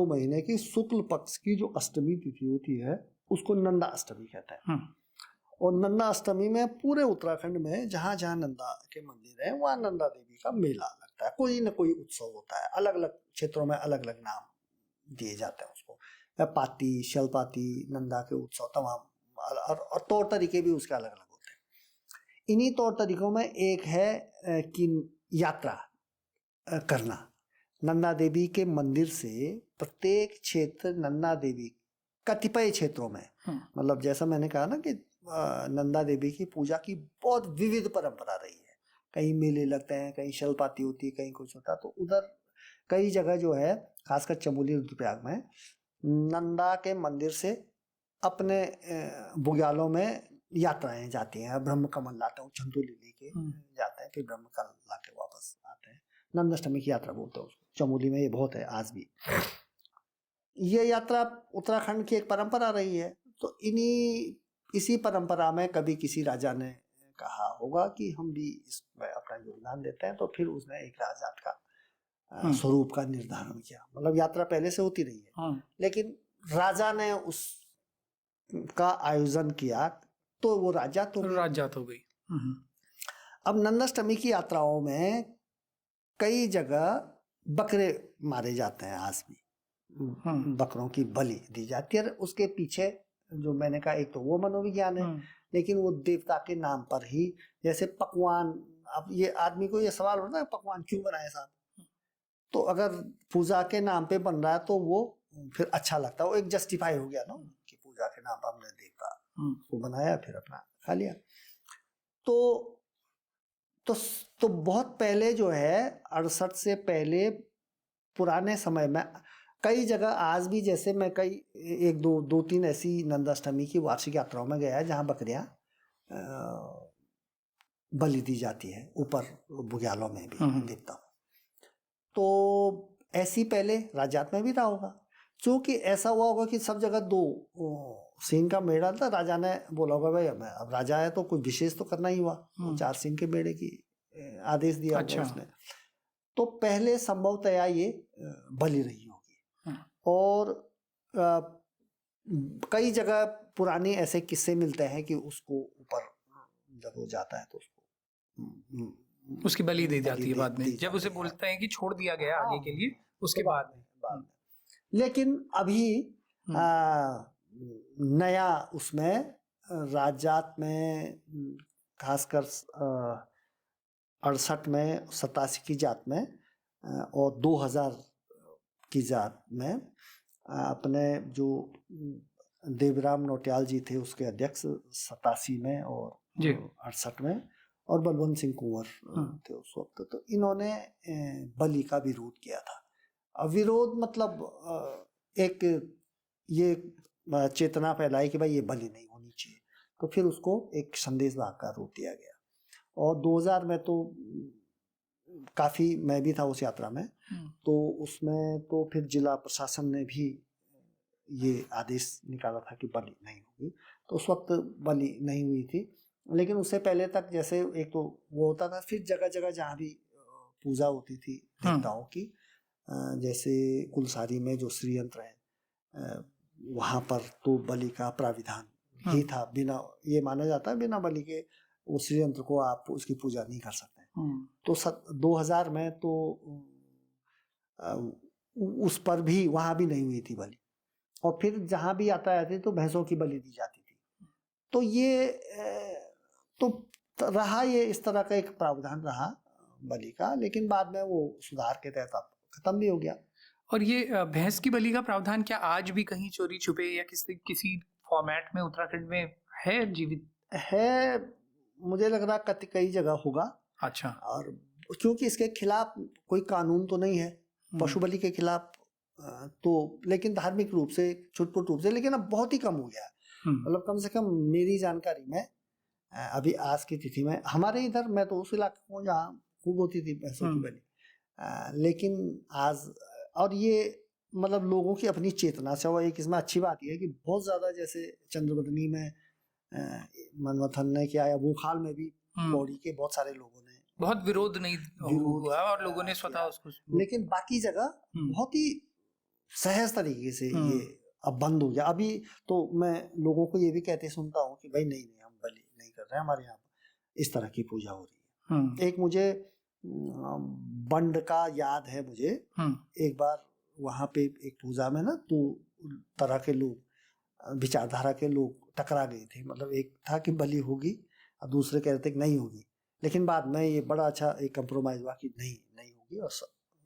महीने की शुक्ल पक्ष की जो अष्टमी तिथि होती है उसको नंदा अष्टमी कहते हैं। और नंदा अष्टमी में पूरे उत्तराखंड में जहाँ जहाँ नंदा के मंदिर है वहाँ नंदा देवी का मेला लगता है, कोई न कोई उत्सव होता है। अलग अलग क्षेत्रों में अलग अलग नाम दिए जाते हैं उसको, पाती, शलपाती, नंदा के उत्सव तमाम, और तौर तरीके भी उसके अलग अलग होते हैं। इन्हीं तौर तरीकों में एक है कि यात्रा करना। नंदा देवी के मंदिर से प्रत्येक क्षेत्र, नंदा देवी कतिपय क्षेत्रों में, मतलब जैसा मैंने कहा ना कि नंदा देवी की पूजा की बहुत विविध परंपरा रही है। कहीं मेले लगते हैं, कहीं शलपाती होती है, कहीं कुछ होता है। तो उधर कई जगह जो है, खासकर चमोली रुद्रप्रयाग में, नंदा के मंदिर से अपने बुग्यालों में यात्राएं जाती हैं। ब्रह्म कमल लाते हैं, चंदोली लेके जाते हैं, फिर ब्रह्म कमल लाके वापस आते हैं। नंदाष्टमी की यात्रा बोलते हैं उसको। चमोली में ये बहुत है आज भी। ये यात्रा उत्तराखंड की एक परंपरा रही है। तो इसी परंपरा में कभी किसी राजा ने कहा होगा कि हम भी इसमें अपना योगदान देते हैं, तो फिर उसने एक राजजात का स्वरूप का निर्धारण किया। मतलब यात्रा पहले से होती रही है, लेकिन राजा ने उसका आयोजन किया तो वो राजजात हो गई। अब नंदाष्टमी की यात्राओं में कई जगह बकरे मारे जाते हैं आज भी। बकरों की बलि दी जाती है। उसके पीछे जो मैंने कहा, एक तो वो मनोविज्ञान है, लेकिन वो देवता के नाम पर ही, जैसे पकवान, अब ये आदमी को ये सवाल होता है पकवान क्यों बनाए साहब, तो अगर पूजा के नाम पे बन रहा है तो वो फिर अच्छा लगता है, वो एक जस्टिफाई हो गया ना कि पूजा के नाम पर हमने देवता को बनाया, फिर अपना खा लिया। तो तो बहुत पहले जो है 68 से पहले पुराने समय में कई जगह आज भी, जैसे मैं कई एक दो तीन ऐसी नंदाष्टमी की वार्षिक यात्राओं में गया है जहाँ बकरियां बलि दी जाती है ऊपर बुग्यालों में भी देवता। तो ऐसी पहले राज्यात में भी रहा होगा, क्योंकि ऐसा हुआ होगा कि सब जगह 2 सींग का मेढ़ा था, राजा ने बोला होगा भाई अब राजा है तो कुछ विशेष तो करना ही हुआ, 4 सींग के मेढ़े की आदेश दिया होगा उसने। तो पहले संभवतया ये बलि रही होगी। और कई जगह पुराने ऐसे किस्से मिलते हैं कि उसको ऊपर जब वो जाता है तो उसको उसकी बलि दी जाती है बाद में, जब उसे बोलते हैं कि छोड़ दिया गया आगे के लिए, उसके बाद में। लेकिन अभी नया उसमें राज्यात में, खासकर 68 में, 87 की जात में और 2000 की जात में अपने जो देवराम नौटियाल जी थे उसके अध्यक्ष 87 में और 68 में, और बलवंत सिंह कुंवर थे उस वक्त। तो इन्होंने बलि का विरोध किया था। विरोध मतलब एक ये चेतना फैलाई कि भाई ये बलि नहीं होनी चाहिए, तो फिर उसको एक संदेश वाहक का रूप दिया गया। और 2000 में तो काफ़ी, मैं भी था उस यात्रा में, तो उसमें तो फिर जिला प्रशासन ने भी ये आदेश निकाला था कि बलि नहीं होगी, तो उस वक्त बलि नहीं हुई थी। लेकिन उससे पहले तक जैसे एक तो वो होता था, फिर जगह जगह जहाँ भी पूजा होती थी देवताओं की, जैसे कुलसारी में जो श्रीयंत्र है वहाँ पर तो बलि का प्राविधान ही था। बिना, ये माना जाता है बिना बलि के उस श्रीयंत्र को आप उसकी पूजा नहीं कर सकते। तो 2000 में तो उस पर भी, वहाँ भी नहीं हुई थी बलि। और फिर जहाँ भी आता थी तो भैंसों की बलि दी जाती थी। तो ये तो रहा, ये इस तरह का एक प्रावधान रहा बलि का, लेकिन बाद में वो सुधार के तहत खत्म भी हो गया। और ये भैंस की बलि का प्रावधान क्या आज भी कहीं चोरी छुपे या किसी फॉर्मेट में उत्तराखंड में है, जीवित है? मुझे लग रहा कई जगह होगा। अच्छा। और क्योंकि इसके खिलाफ कोई कानून तो नहीं है पशु बलि के खिलाफ, तो लेकिन धार्मिक रूप से, छुटपुट रूप से, लेकिन अब बहुत ही कम हो गया है। मतलब कम से कम मेरी जानकारी में अभी आज की तिथि में हमारे इधर, मैं तो उस इलाके में जहाँ खूब होती थी भैंसों की बलि, लेकिन आज, और ये मतलब लोगों की अपनी चेतना से। और एक इसमें अच्छी बात यह है कि बहुत ज्यादा, जैसे चंद्रबदनी में मनमथन ने किया, या भूखाल में भी पौड़ी के बहुत सारे लोगों ने बहुत विरोध नहीं हुआ और लोगों ने स्वतः उसको, लेकिन बाकी जगह बहुत ही सहज तरीके से ये अब बंद हो गया। अभी तो मैं लोगों को ये भी कहते सुनता हूँ कि भाई नहीं हम बलि नहीं कर रहे हैं, हमारे यहाँ इस तरह की पूजा हो रही है। एक मुझे बंड का याद है, मुझे एक बार वहाँ पे एक पूजा में ना, तो तरह के लोग, विचारधारा के लोग टकरा गए थे। मतलब एक था कि बलि होगी और दूसरे कह रहे थे कि नहीं होगी, लेकिन बाद में ये बड़ा अच्छा एक कंप्रोमाइज हुआ कि नहीं होगी और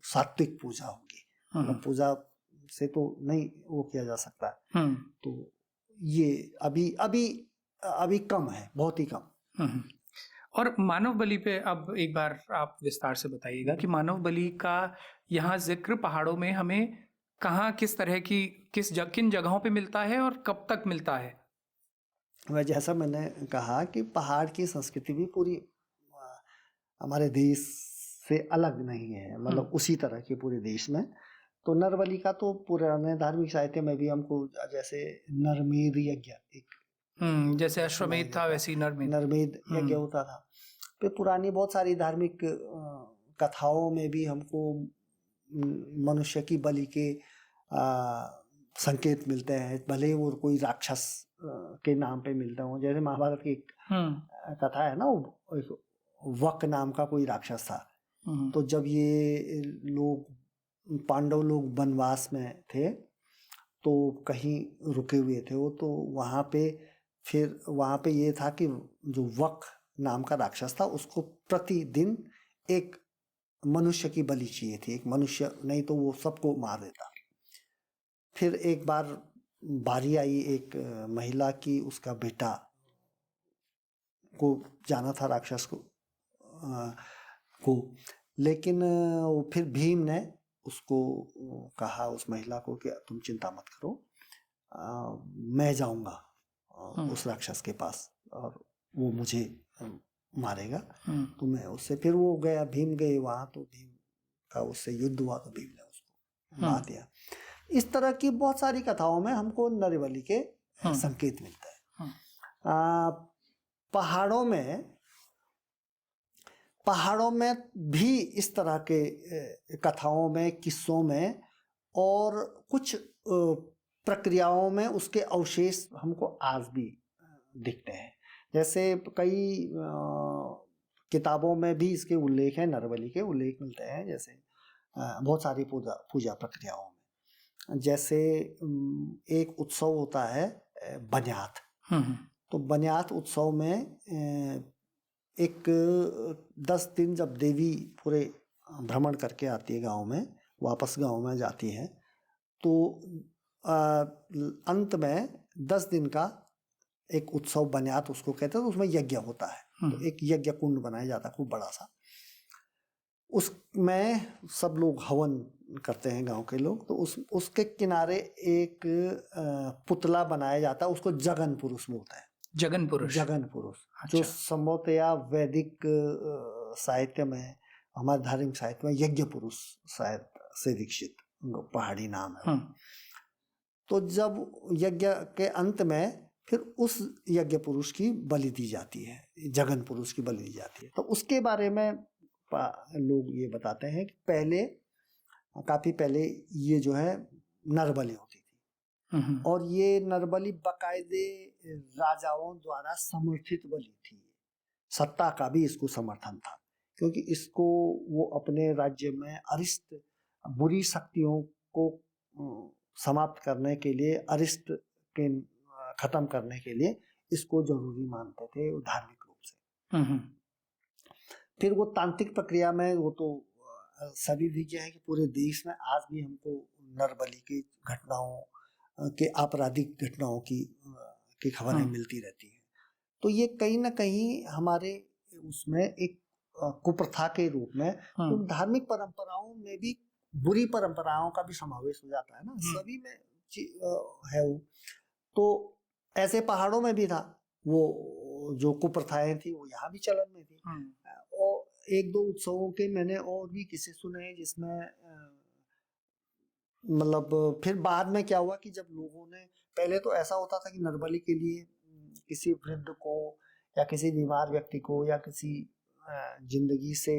सात्विक पूजा होगी। मतलब पूजा से तो नहीं वो किया जा सकता। तो ये अभी कम है, बहुत ही कम। और मानव बलि पे अब एक बार आप विस्तार से बताइएगा कि मानव बलि का यहाँ जिक्र पहाड़ों में हमें कहाँ, किस तरह की, किन जगहों पे मिलता है और कब तक मिलता है? वह जैसा मैंने कहा कि पहाड़ की संस्कृति भी पूरी हमारे देश से अलग नहीं है, मतलब उसी तरह की पूरे देश में। तो नरबलि का तो पुराने धार्मिक साहित्य में भी हमको, जैसे नरमेध यज्ञ, एक जैसे अश्वमेध था वैसे नरमेध यज्ञ होता था। फिर पुरानी बहुत सारी धार्मिक कथाओं में भी हमको मनुष्य की बलि के संकेत मिलते हैं, भले वो कोई राक्षस के नाम पे मिलते हो। जैसे महाभारत की एक कथा है ना, वक नाम का कोई राक्षस था। तो जब ये लोग पांडव लोग वनवास में थे तो कहीं रुके हुए थे वो, तो वहाँ पे फिर वहाँ पे ये था कि जो वक नाम का राक्षस था उसको प्रतिदिन एक मनुष्य की बलि चाहिए थी, एक मनुष्य, नहीं तो वो सबको मार देता। फिर एक बार बारी आई एक महिला की, उसका बेटा को जाना था राक्षस को, लेकिन फिर भीम ने उसको कहा, उस महिला को, कि तुम चिंता मत करो, मैं जाऊंगा उस राक्षस के पास और वो मुझे मारेगा। तो मैं उससे, फिर वो गया, भीम गए वहाँ, तो भीम का उससे युद्ध हुआ तो भीम ने उसको मार दिया। इस तरह की बहुत सारी कथाओं में हमको नरबलि के संकेत मिलता है। पहाड़ों में भी इस तरह के कथाओं में, किस्सों में और कुछ प्रक्रियाओं में उसके अवशेष हमको आज भी दिखते हैं। जैसे कई किताबों में भी इसके उल्लेख हैं, नरबलि के उल्लेख मिलते हैं, जैसे बहुत सारी पूजा प्रक्रियाओं में। जैसे एक उत्सव होता है बन्यात, तो बन्यात उत्सव में एक 10 दिन जब देवी पूरे भ्रमण करके आती है गांव में, वापस गांव में जाती है, तो अंत में 10 दिन का एक उत्सव बन्यात उसको कहते हैं, तो उसमें यज्ञ होता है। तो एक यज्ञ कुंड बनाया जाता है खूब बड़ा सा, उसमें सब लोग हवन करते हैं गांव के लोग। तो उसके किनारे एक पुतला बनाया जाता है, उसको जगन पुरुष बोलते हैं। जगन पुरुष अच्छा। जो संभवतया वैदिक साहित्य में, हमारे धार्मिक साहित्य में यज्ञ पुरुष शायद से दीक्षित पहाड़ी नाम है। तो जब यज्ञ के अंत में फिर उस यज्ञ पुरुष की बलि दी जाती है, जगन पुरुष की बलि दी जाती है। तो उसके बारे में लोग ये बताते हैं कि पहले, काफी पहले ये जो है नरबलि होती थी, और ये नरबलि बाकायदे राजाओं द्वारा समर्थित बलि थी। सत्ता का भी इसको समर्थन था, क्योंकि इसको वो अपने राज्य में अरिष्ट, बुरी शक्तियों को समाप्त करने के लिए, अरिष्ट के खत्म करने के लिए इसको जरूरी मानते थे धार्मिक रूप से। फिर वो तांत्रिक प्रक्रिया में, वो तो सभी विज्ञ है कि पूरे देश में आज भी हमको नरबलि की घटनाओं के, आपराधिक घटनाओं की खबरें मिलती रहती है। तो ये कहीं ना कहीं हमारे उसमें एक कुप्रथा के रूप में, तो धार्मिक परंपराओं में भी बुरी परंपराओं का भी समावेश हो जाता है ना, सभी में है वो। तो ऐसे पहाड़ों में भी था, वो जो कुप्रथाएं थी वो यहाँ भी चलन में थी। और एक दो उत्सवों के मैंने और भी किस्से सुने हैं, जिसमें मतलब फिर बाद में क्या हुआ कि जब लोगों ने, पहले तो ऐसा होता था कि नरबलि के लिए किसी वृद्ध को या किसी बीमार व्यक्ति को या किसी जिंदगी से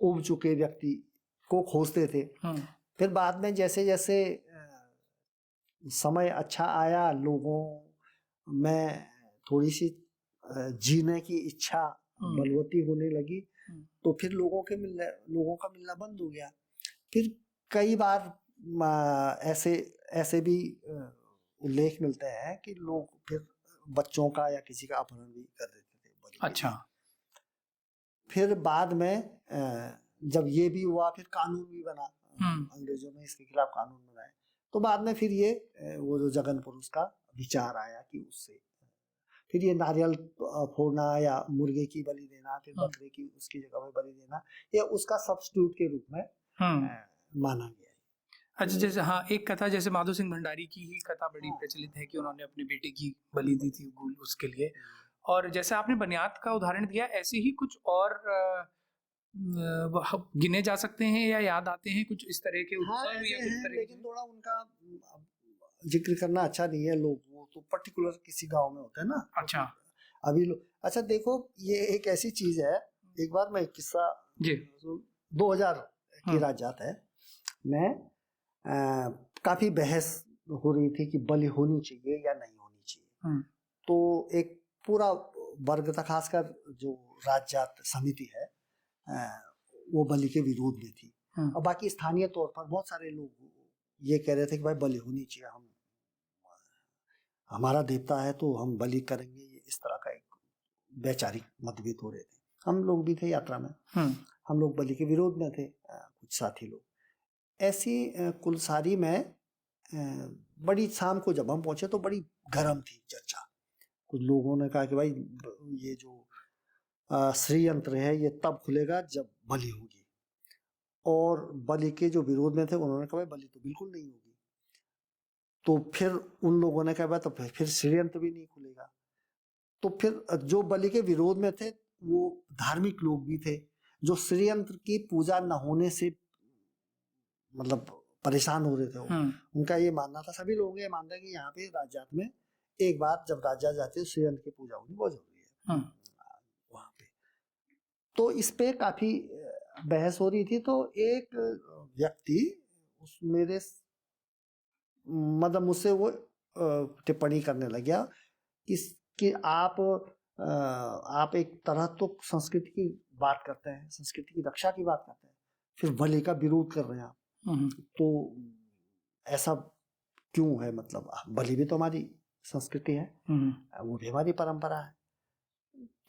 उब चुके व्यक्ति को खोजते थे। फिर बाद में जैसे जैसे समय अच्छा आया, लोगों में थोड़ी सी जीने की इच्छा बलवती होने लगी, तो फिर लोगों का मिलना बंद हो गया। फिर कई बार ऐसे भी उल्लेख मिलते हैं कि लोग फिर बच्चों का या किसी का अपहरण भी कर देते थे। अच्छा। फिर बाद में जब ये भी हुआ, फिर कानून भी बना, अंग्रेजों ने इसके खिलाफ कानून बनाए। तो बाद में फिर ये वो जो जगन पुरुष का विचार आया कि उससे फिर ये नारियल फोड़ना या मुर्गे की बलि देना, फिर बकरे की उसकी जगह में बलि देना, ये उसका सब्स्टिट्यूट के रूप में माना गया है। अच्छा, जैसे हाँ, एक कथा जैसे माधो सिंह भंडारी की ही कथा बड़ी प्रचलित है कि उन्होंने अपने बेटे की बलि दी थी उसके लिए। और जैसे आपने बनियाद का उदाहरण दिया, ऐसे ही कुछ और गिने जा सकते हैं या याद आते हैं कुछ इस तरह के उत्सव या कुछ तरह, लेकिन थोड़ा उनका जिक्र करना अच्छा नहीं है। लोग वो तो पर्टिकुलर किसी गांव में होते हैं ना। अच्छा। अभी अच्छा देखो, ये एक ऐसी चीज है, एक बार मैं एक किस्सा जी 2000 की रात है, मैं काफी बहस हो रही थी कि बलि होनी चाहिए या नहीं होनी चाहिए। तो एक पूरा वर्ग था, खासकर जो राज्य समिति है वो बलि के विरोध में थी। और बाकी स्थानीय तौर पर बहुत सारे लोग ये कह रहे थे कि भाई बलि होनी चाहिए, हम हमारा देवता है तो हम बलि करेंगे। ये इस तरह का एक वैचारिक मतभेद हो रहे थे। हम लोग भी थे यात्रा में, हम लोग बलि के विरोध में थे, कुछ साथी लोग। ऐसी कुलसारी में बड़ी शाम को जब हम पहुंचे तो बड़ी गर्म थी चर्चा। कुछ लोगों ने कहा कि भाई ये जो श्रीयंत्र है ये तब खुलेगा जब बलि होगी, और बलि के जो विरोध में थे उन्होंने कहा भाई बलि तो बिल्कुल नहीं होगी। तो फिर उन लोगों ने कहा तो फिर श्रीयंत्र भी नहीं खुलेगा। तो फिर जो बलि के विरोध में थे वो धार्मिक लोग भी थे, जो श्रीयंत्र की पूजा न होने से मतलब परेशान हो रहे थे। उनका ये मानना था, सभी लोग ये मानते हैं कि यहाँ पे राज्यात में एक बार जब राज्य जाते हैं श्रीयंत्र की पूजा होनी बहुत जरूरी है वहाँ पे। तो इस पे काफी बहस हो रही थी। तो एक व्यक्ति मेरे मतलब मुझसे वो टिप्पणी करने लग गया कि आप एक तरह तो संस्कृति की बात करते हैं, संस्कृति की रक्षा की बात करते हैं, फिर बलि का विरोध कर रहे हैं आप, तो ऐसा क्यों है? मतलब बलि भी तो हमारी संस्कृति है, वो भी हमारी परंपरा है।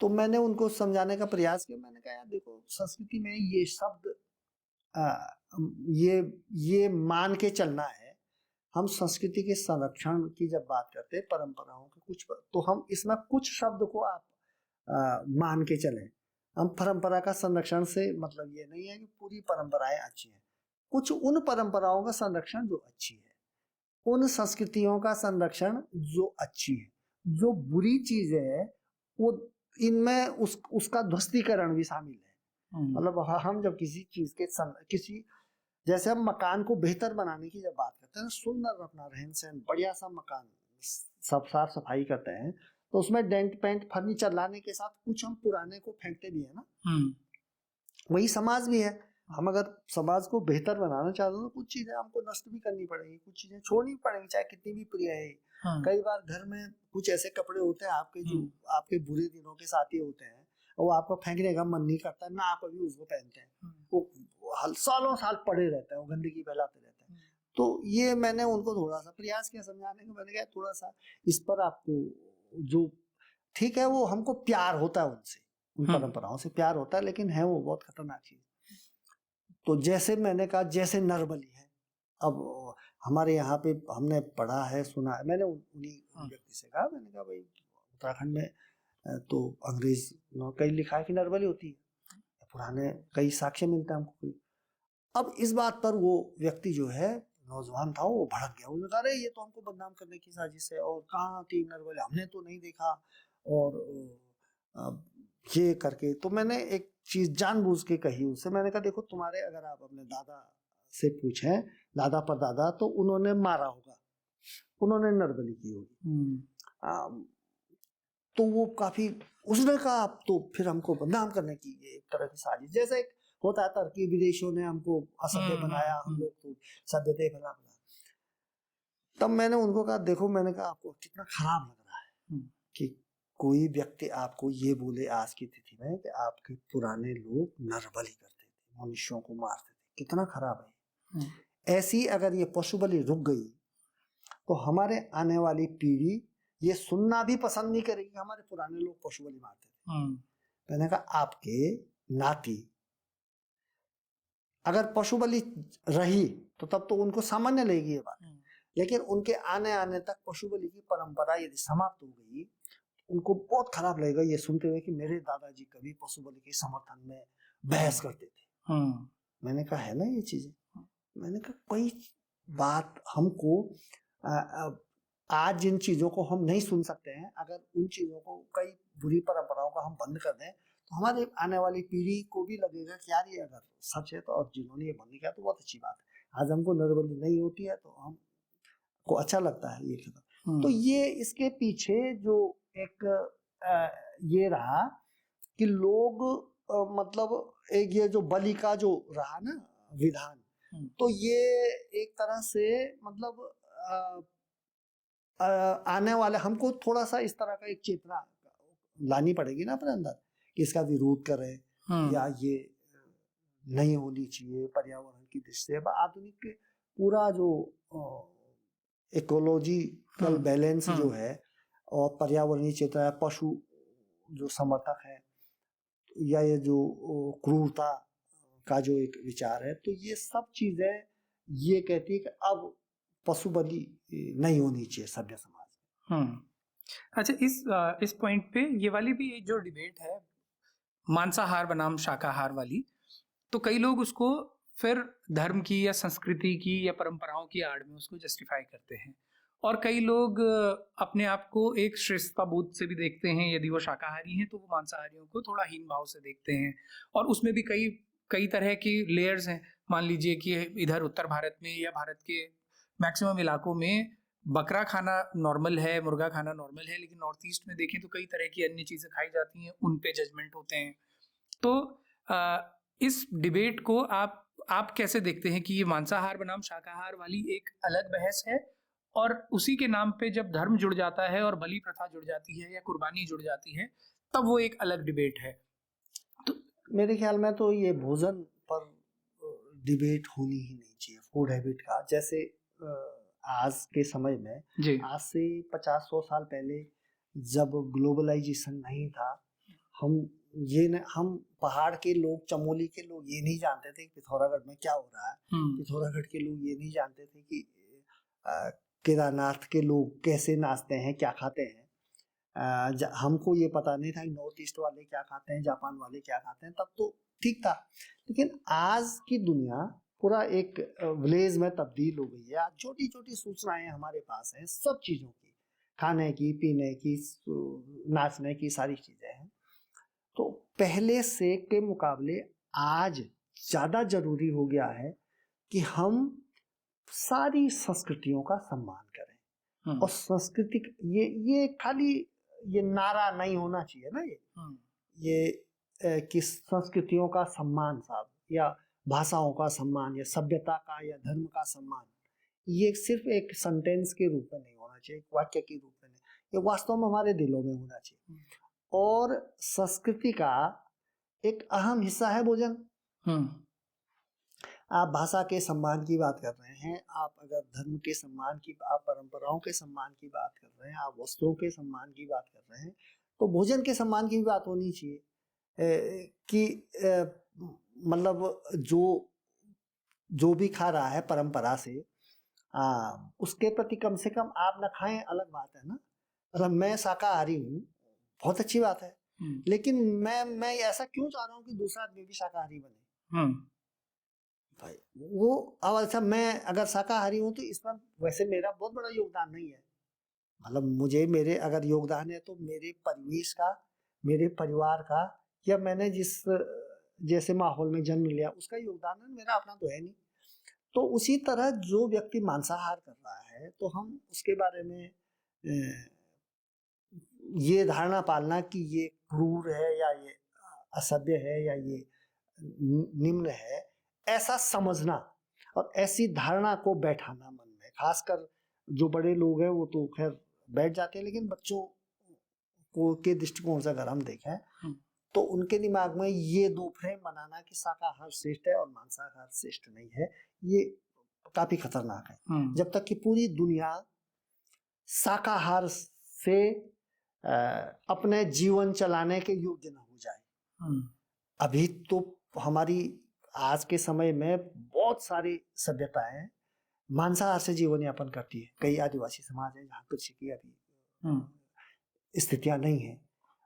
तो मैंने उनको समझाने का प्रयास किया। मैंने कहा यार देखो, संस्कृति में ये शब्द ये मान के चलना है, हम संस्कृति के संरक्षण की जब बात करते हैं, परंपराओं के कुछ, तो हम इसमें कुछ शब्द को आप मान के चलें। हम परंपरा का संरक्षण से मतलब ये नहीं है कि पूरी परंपराएं अच्छी हैं, कुछ उन परंपराओं का संरक्षण जो अच्छी है, उन संस्कृतियों का संरक्षण जो अच्छी है। जो बुरी चीजें है वो इनमें उसका ध्वस्तीकरण भी शामिल है। मतलब हम जब किसी चीज के जैसे हम मकान को बेहतर बनाने की जब बात करते हैं, सुंदर अपना रहन सहन बढ़िया सा मकान सब साफ सफाई करते हैं, तो उसमें डेंट पेंट फर्नीचर लाने के साथ कुछ हम पुराने को फेंकते भी है ना। वही समाज भी है। हम अगर समाज को बेहतर बनाना चाहते हैं तो कुछ चीजें हमको नष्ट भी करनी पड़ेगी, कुछ चीजें छोड़नी पड़ेगी, चाहे कितनी भी प्रिय है। कई बार घर में कुछ ऐसे कपड़े होते हैं आपके जो आपके बुरे दिनों के साथी होते हैं, और वो आपको फेंकने का मन नहीं करता ना, आप अभी उसको पहनते हैं, वो सालों साल पड़े रहते हैं, वो गंदगी फैलाते रहते हैं। तो ये मैंने उनको थोड़ा सा प्रयास किया समझाने का। मैंने कहा थोड़ा सा इस पर आपको जो ठीक है, वो हमको प्यार होता है उनसे, उन परंपराओं से प्यार होता है, लेकिन है वो बहुत खतरनाक चीज। तो जैसे मैंने कहा जैसे नरबली है, अब हमारे यहाँ पे हमने पढ़ा है सुना है, मैंने उन्हीं व्यक्ति से कहा, मैंने कहा भाई उत्तराखंड में तो अंग्रेज कई लिखा है कि नरबली होती है, पुराने कई साक्ष्य मिलते हैं हमको। अब इस बात पर वो व्यक्ति जो है नौजवान था, वो भड़क गया। उसने कहा अरे ये तो हमको बदनाम करने की साजिश है, और कहाँ थी नरबली, हमने तो नहीं देखा, और ये करके। तो मैंने एक चीज जानबूझ के कही उससे। मैंने कहा देखो, तुम्हारे अगर आप अपने दादा से पूछें, दादा परदादा, तो उन्होंने मारा होगा, उन्होंने नरबली की होगी। तो वो काफी, उसने कहा आप तो फिर हमको बदनाम करने की ये एक तरह की साजिश, जैसे एक होता है तरकी विदेशियों ने हमको असभ्य बनाया, हम लोग तो सभ्यता फैला बना। तब मैंने उनको कहा देखो, मैंने कहा आपको कितना खराब लग रहा है कि कोई व्यक्ति आपको ये बोले आज की तिथि में कि आपके पुराने लोग नरबली करते थे, मनुष्यों को मारते थे, कितना खराब है। ऐसी अगर ये पशु बलि रुक गई तो हमारे आने वाली पीढ़ी ये सुनना भी पसंद नहीं करेगी हमारे पुराने लोग पशु बलि मारते थे। मैंने कहा आपके नाती अगर पशु बलि रही तो तब तो उनको सामान्य लगेगी ये बात, लेकिन उनके आने तक पशु बलि की परंपरा यदि समाप्त हो गई, उनको बहुत खराब लगेगा ये सुनते हुए कि मेरे दादाजी कभी पशु बलि के समर्थन में बहस करते थे। मैंने कहा है ना ये चीजें। मैंने कहा कोई बात हमको आज जिन चीजों को हम नहीं सुन सकते हैं, अगर उन चीजों को, कई बुरी परंपराओं को हम बंद कर दें तो हमारे आने वाली पीढ़ी को भी लगेगा कि यार ये अगर सच है तो, और जिन्होंने ये बंद किया तो बहुत अच्छी बात है। आज हमको नरबली नहीं होती है तो हमको अच्छा लगता है ये खबर। तो ये इसके पीछे जो एक ये रहा कि लोग मतलब एक ये जो बलि का जो रहा ना विधान, तो ये एक तरह से मतलब आने वाले हमको थोड़ा सा इस तरह का एक चेतना लानी पड़ेगी ना अपने अंदर कि इसका विरोध करें या ये नहीं होनी चाहिए पर्यावरण की दृष्टि से। अब आधुनिक पूरा जो इकोलॉजिकल बैलेंस जो है और पर्यावरणीय चेतना, पशु जो समर्थक है, या ये जो क्रूरता का जो एक विचार है, तो ये सब चीजें ये कहती है कि अब पशु बलि नहीं होनी चाहिए सभ्य समाज में। अच्छा, इस पॉइंट पे ये वाली भी जो डिबेट है मांसाहार बनाम शाकाहार वाली, तो कई लोग उसको फिर धर्म की या संस्कृति की या परंपराओं की आड़ में उसको जस्टिफाई करते हैं, और कई लोग अपने आप को एक श्रेष्ठता बोध से भी देखते हैं। यदि वो शाकाहारी हैं तो वो मांसाहारियों को थोड़ा हीन भाव से देखते हैं, और उसमें भी कई कई तरह की लेयर्स हैं। मान लीजिए कि इधर उत्तर भारत में या भारत के मैक्सिमम इलाकों में बकरा खाना नॉर्मल है, मुर्गा खाना नॉर्मल है, लेकिन नॉर्थ ईस्ट में देखें तो कई तरह की अन्य चीज़ें खाई जाती हैं, उन पे जजमेंट होते हैं। तो इस डिबेट को आप कैसे देखते हैं कि ये मांसाहार बनाम शाकाहार वाली एक अलग बहस है, और उसी के नाम पे जब धर्म जुड़ जाता है और बलि प्रथा जुड़ जाती है या कुर्बानी जुड़ जाती है, तब वो एक अलग डिबेट है? तो मेरे ख्याल में तो ये भोजन पर डिबेट होनी ही नहीं चाहिए, फूड हैबिट का। जैसे आज के समय में, आज से 50-100 साल पहले जब ग्लोबलाइजेशन नहीं था, हम पहाड़ के लोग, चमोली के लोग ये नहीं जानते थे कि पिथौरागढ़ में क्या हो रहा है। पिथौरागढ़ के लोग ये नहीं जानते थे कि केदारनाथ के लोग कैसे नाचते हैं, क्या खाते हैं। हमको ये पता नहीं था कि नॉर्थ ईस्ट वाले क्या खाते हैं, जापान वाले क्या खाते हैं, तब तो ठीक था। लेकिन आज की दुनिया पूरा एक विलेज में तब्दील हो गई है। आज छोटी छोटी सूचनाएं हमारे पास हैं, सब चीज़ों की, खाने की, पीने की, नाचने की, सारी चीज़ें हैं। तो पहले से के मुकाबले आज ज़्यादा जरूरी हो गया है कि हम सारी संस्कृतियों का सम्मान करें। और सांस्कृतिक ये खाली ये नारा नहीं होना चाहिए ना, ये कि संस्कृतियों का सम्मान साहब, या भाषाओं का सम्मान, या सभ्यता का या धर्म का सम्मान, ये सिर्फ एक सेंटेंस के रूप में नहीं होना चाहिए, एक वाक्य के रूप में नहीं, ये वास्तव में हमारे दिलों में होना चाहिए। और संस्कृति का एक अहम हिस्सा है भोजन। आप भाषा के सम्मान की बात कर रहे हैं, आप अगर धर्म के सम्मान की, आप परंपराओं के सम्मान की बात कर रहे हैं, आप वस्त्रों के सम्मान की बात कर रहे हैं, तो भोजन के सम्मान की भी बात होनी चाहिए। कि मतलब जो भी खा रहा है परंपरा से, उसके प्रति कम से कम आप ना खाएं, अलग बात है ना। मतलब मैं शाकाहारी हूँ, बहुत अच्छी बात है, लेकिन मैं ऐसा क्यों चाह रहा हूँ कि दूसरा आदमी भी शाकाहारी बने? भाई वो, अब अच्छा मैं अगर शाकाहारी हूँ तो इसमें वैसे मेरा बहुत बड़ा योगदान नहीं है। मतलब मुझे, मेरे अगर योगदान है तो मेरे परिवेश का, मेरे परिवार का, या मैंने जिस जैसे माहौल में जन्म लिया उसका योगदान है, मेरा अपना तो है नहीं। तो उसी तरह जो व्यक्ति मांसाहार कर रहा है, तो हम उसके बारे में ये धारणा पालना कि ये क्रूर है, या ये असभ्य है, या ये निम्न है, ऐसा समझना और ऐसी धारणा को बैठाना मन में, खासकर जो बड़े लोग हैं वो तो खैर बैठ जाते हैं, लेकिन बच्चों को के दृष्टिकोण से अगर हम देखें तो उनके दिमाग में ये दो फ्रेम बनाना कि शाकाहार श्रेष्ठ है और मांसाहार श्रेष्ठ नहीं है, ये काफी खतरनाक है। जब तक कि पूरी दुनिया शाकाहार से अपने जीवन चलाने के योग्य न हो जाए। अभी तो हमारी आज के समय में बहुत सारी सभ्यताएं मांसाहार से जीवन यापन करती है। कई आदिवासी समाज है जहाँ कृषि की अभी स्थितियां नहीं है,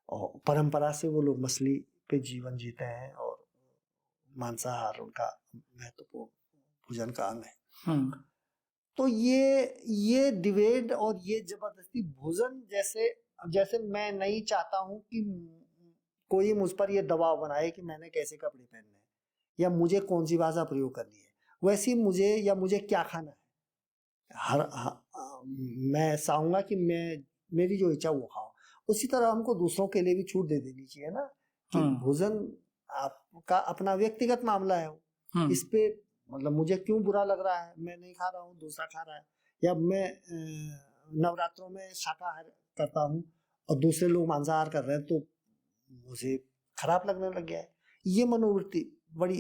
और परंपरा से वो लोग मछली पे जीवन जीते हैं, और मांसाहार उनका महत्वपूर्ण भोजन का अंग है। तो ये डिबेट और ये जबरदस्ती भोजन, जैसे मैं नहीं चाहता हूँ कि कोई मुझ पर ये दबाव बनाए कि मैंने कैसे कपड़े पहनने हैं या मुझे कौन सी भाषा प्रयोग करनी है, वैसी मुझे क्या खाना है, मैं चाहूंगा कि मेरी जो इच्छा वो खाऊं। उसी तरह हमको दूसरों के लिए भी छूट दे देनी चाहिए ना, कि भोजन आपका अपना व्यक्तिगत मामला है। इस पे मतलब मुझे क्यों बुरा लग रहा है, मैं नहीं खा रहा हूँ, दूसरा खा रहा है, या मैं नवरात्रों में शाकाहार करता हूँ और दूसरे लोग मांसाहार कर रहे हैं तो मुझे खराब लगने लग गया है। ये मनोवृत्ति बड़ी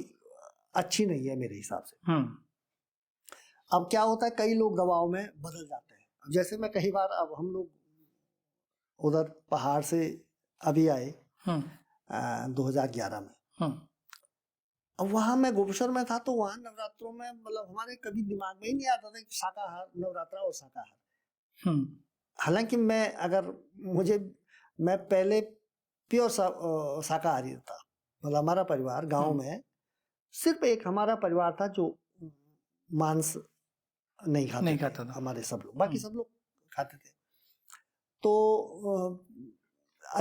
अच्छी नहीं है मेरे हिसाब से। हम्म। अब क्या होता है, कई लोग दबाव में बदल जाते हैं। जैसे मैं कई बार, अब हम लोग उधर पहाड़ से अभी आए 2011 में। अब वहाँ मैं गोपेश्वर में था, तो वहाँ नवरात्रों में मतलब हमारे कभी दिमाग में ही नहीं आता था कि शाकाहार, नवरात्रा और शाकाहार। हालांकि मैं पहले प्योर शाकाहारी था। मतलब हमारा परिवार गांव में सिर्फ एक हमारा परिवार था जो मांस नहीं खाता था। हमारे सब लोग, बाकी सब लोग खाते थे। तो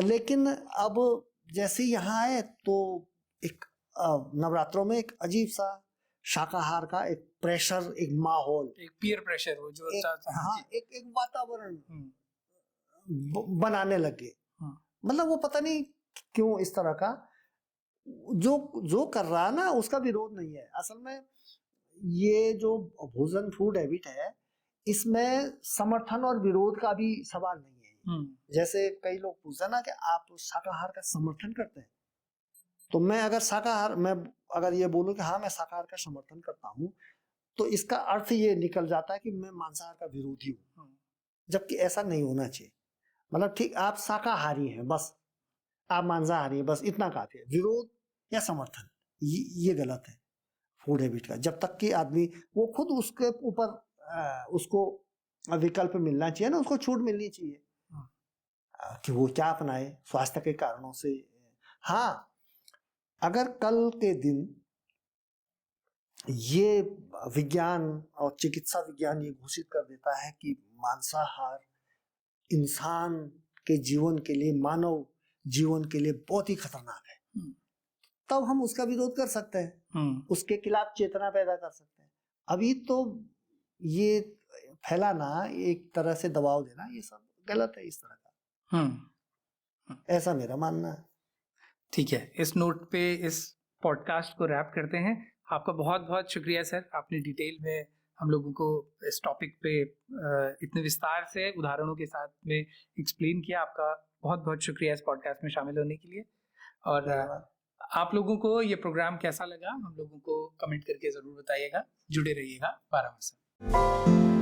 लेकिन अब जैसे यहाँ आए तो एक नवरात्रों में एक अजीब सा शाकाहार का एक प्रेशर, एक माहौल, एक पीयर प्रेशर, वो जो एक वातावरण बनाने लगे। मतलब वो पता नहीं क्यों इस तरह का, जो कर रहा ना उसका विरोध नहीं है। असल में ये जो भोजन फूड हैबिट है, इसमें समर्थन और विरोध का भी सवाल नहीं है। जैसे कई लोग पूछते हैं ना कि आप शाकाहार का समर्थन करते हैं, तो मैं अगर ये बोलूं कि हाँ मैं शाकाहार का समर्थन करता हूँ, तो इसका अर्थ ये निकल जाता है कि मैं मांसाहार का विरोधी हूँ। जबकि ऐसा नहीं होना चाहिए। मतलब ठीक, आप शाकाहारी हैं बस, आप मांसाहारी हैं बस, इतना काफी है। विरोध या समर्थन ये गलत है फूड हैबिट का। जब तक कि आदमी वो खुद उसके ऊपर उसको विकल्प मिलना चाहिए ना, उसको छूट मिलनी चाहिए कि वो क्या अपनाए स्वास्थ्य के कारणों से। हाँ, अगर कल के दिन ये विज्ञान और चिकित्सा विज्ञान ये घोषित कर देता है कि मांसाहार इंसान के जीवन के लिए, मानव जीवन के लिए बहुत ही खतरनाक है, तब हम उसका विरोध कर सकते हैं, उसके खिलाफ चेतना पैदा कर सकते हैं। अभी तो ये फैलाना, एक तरह से दबाव देना, ये सब गलत है इस तरह का। ऐसा मेरा मानना है। ठीक है, इस नोट पे इस पॉडकास्ट को रैप करते हैं। आपका बहुत बहुत शुक्रिया सर, आपने डिटेल में हम लोगों को इस टॉपिक पे इतने विस्तार से उदाहरणों के साथ में एक्सप्लेन किया। आपका बहुत बहुत शुक्रिया इस पॉडकास्ट में शामिल होने के लिए। और आप लोगों को ये प्रोग्राम कैसा लगा, हम लोगों को कमेंट करके ज़रूर बताइएगा। जुड़े रहिएगा 12 से।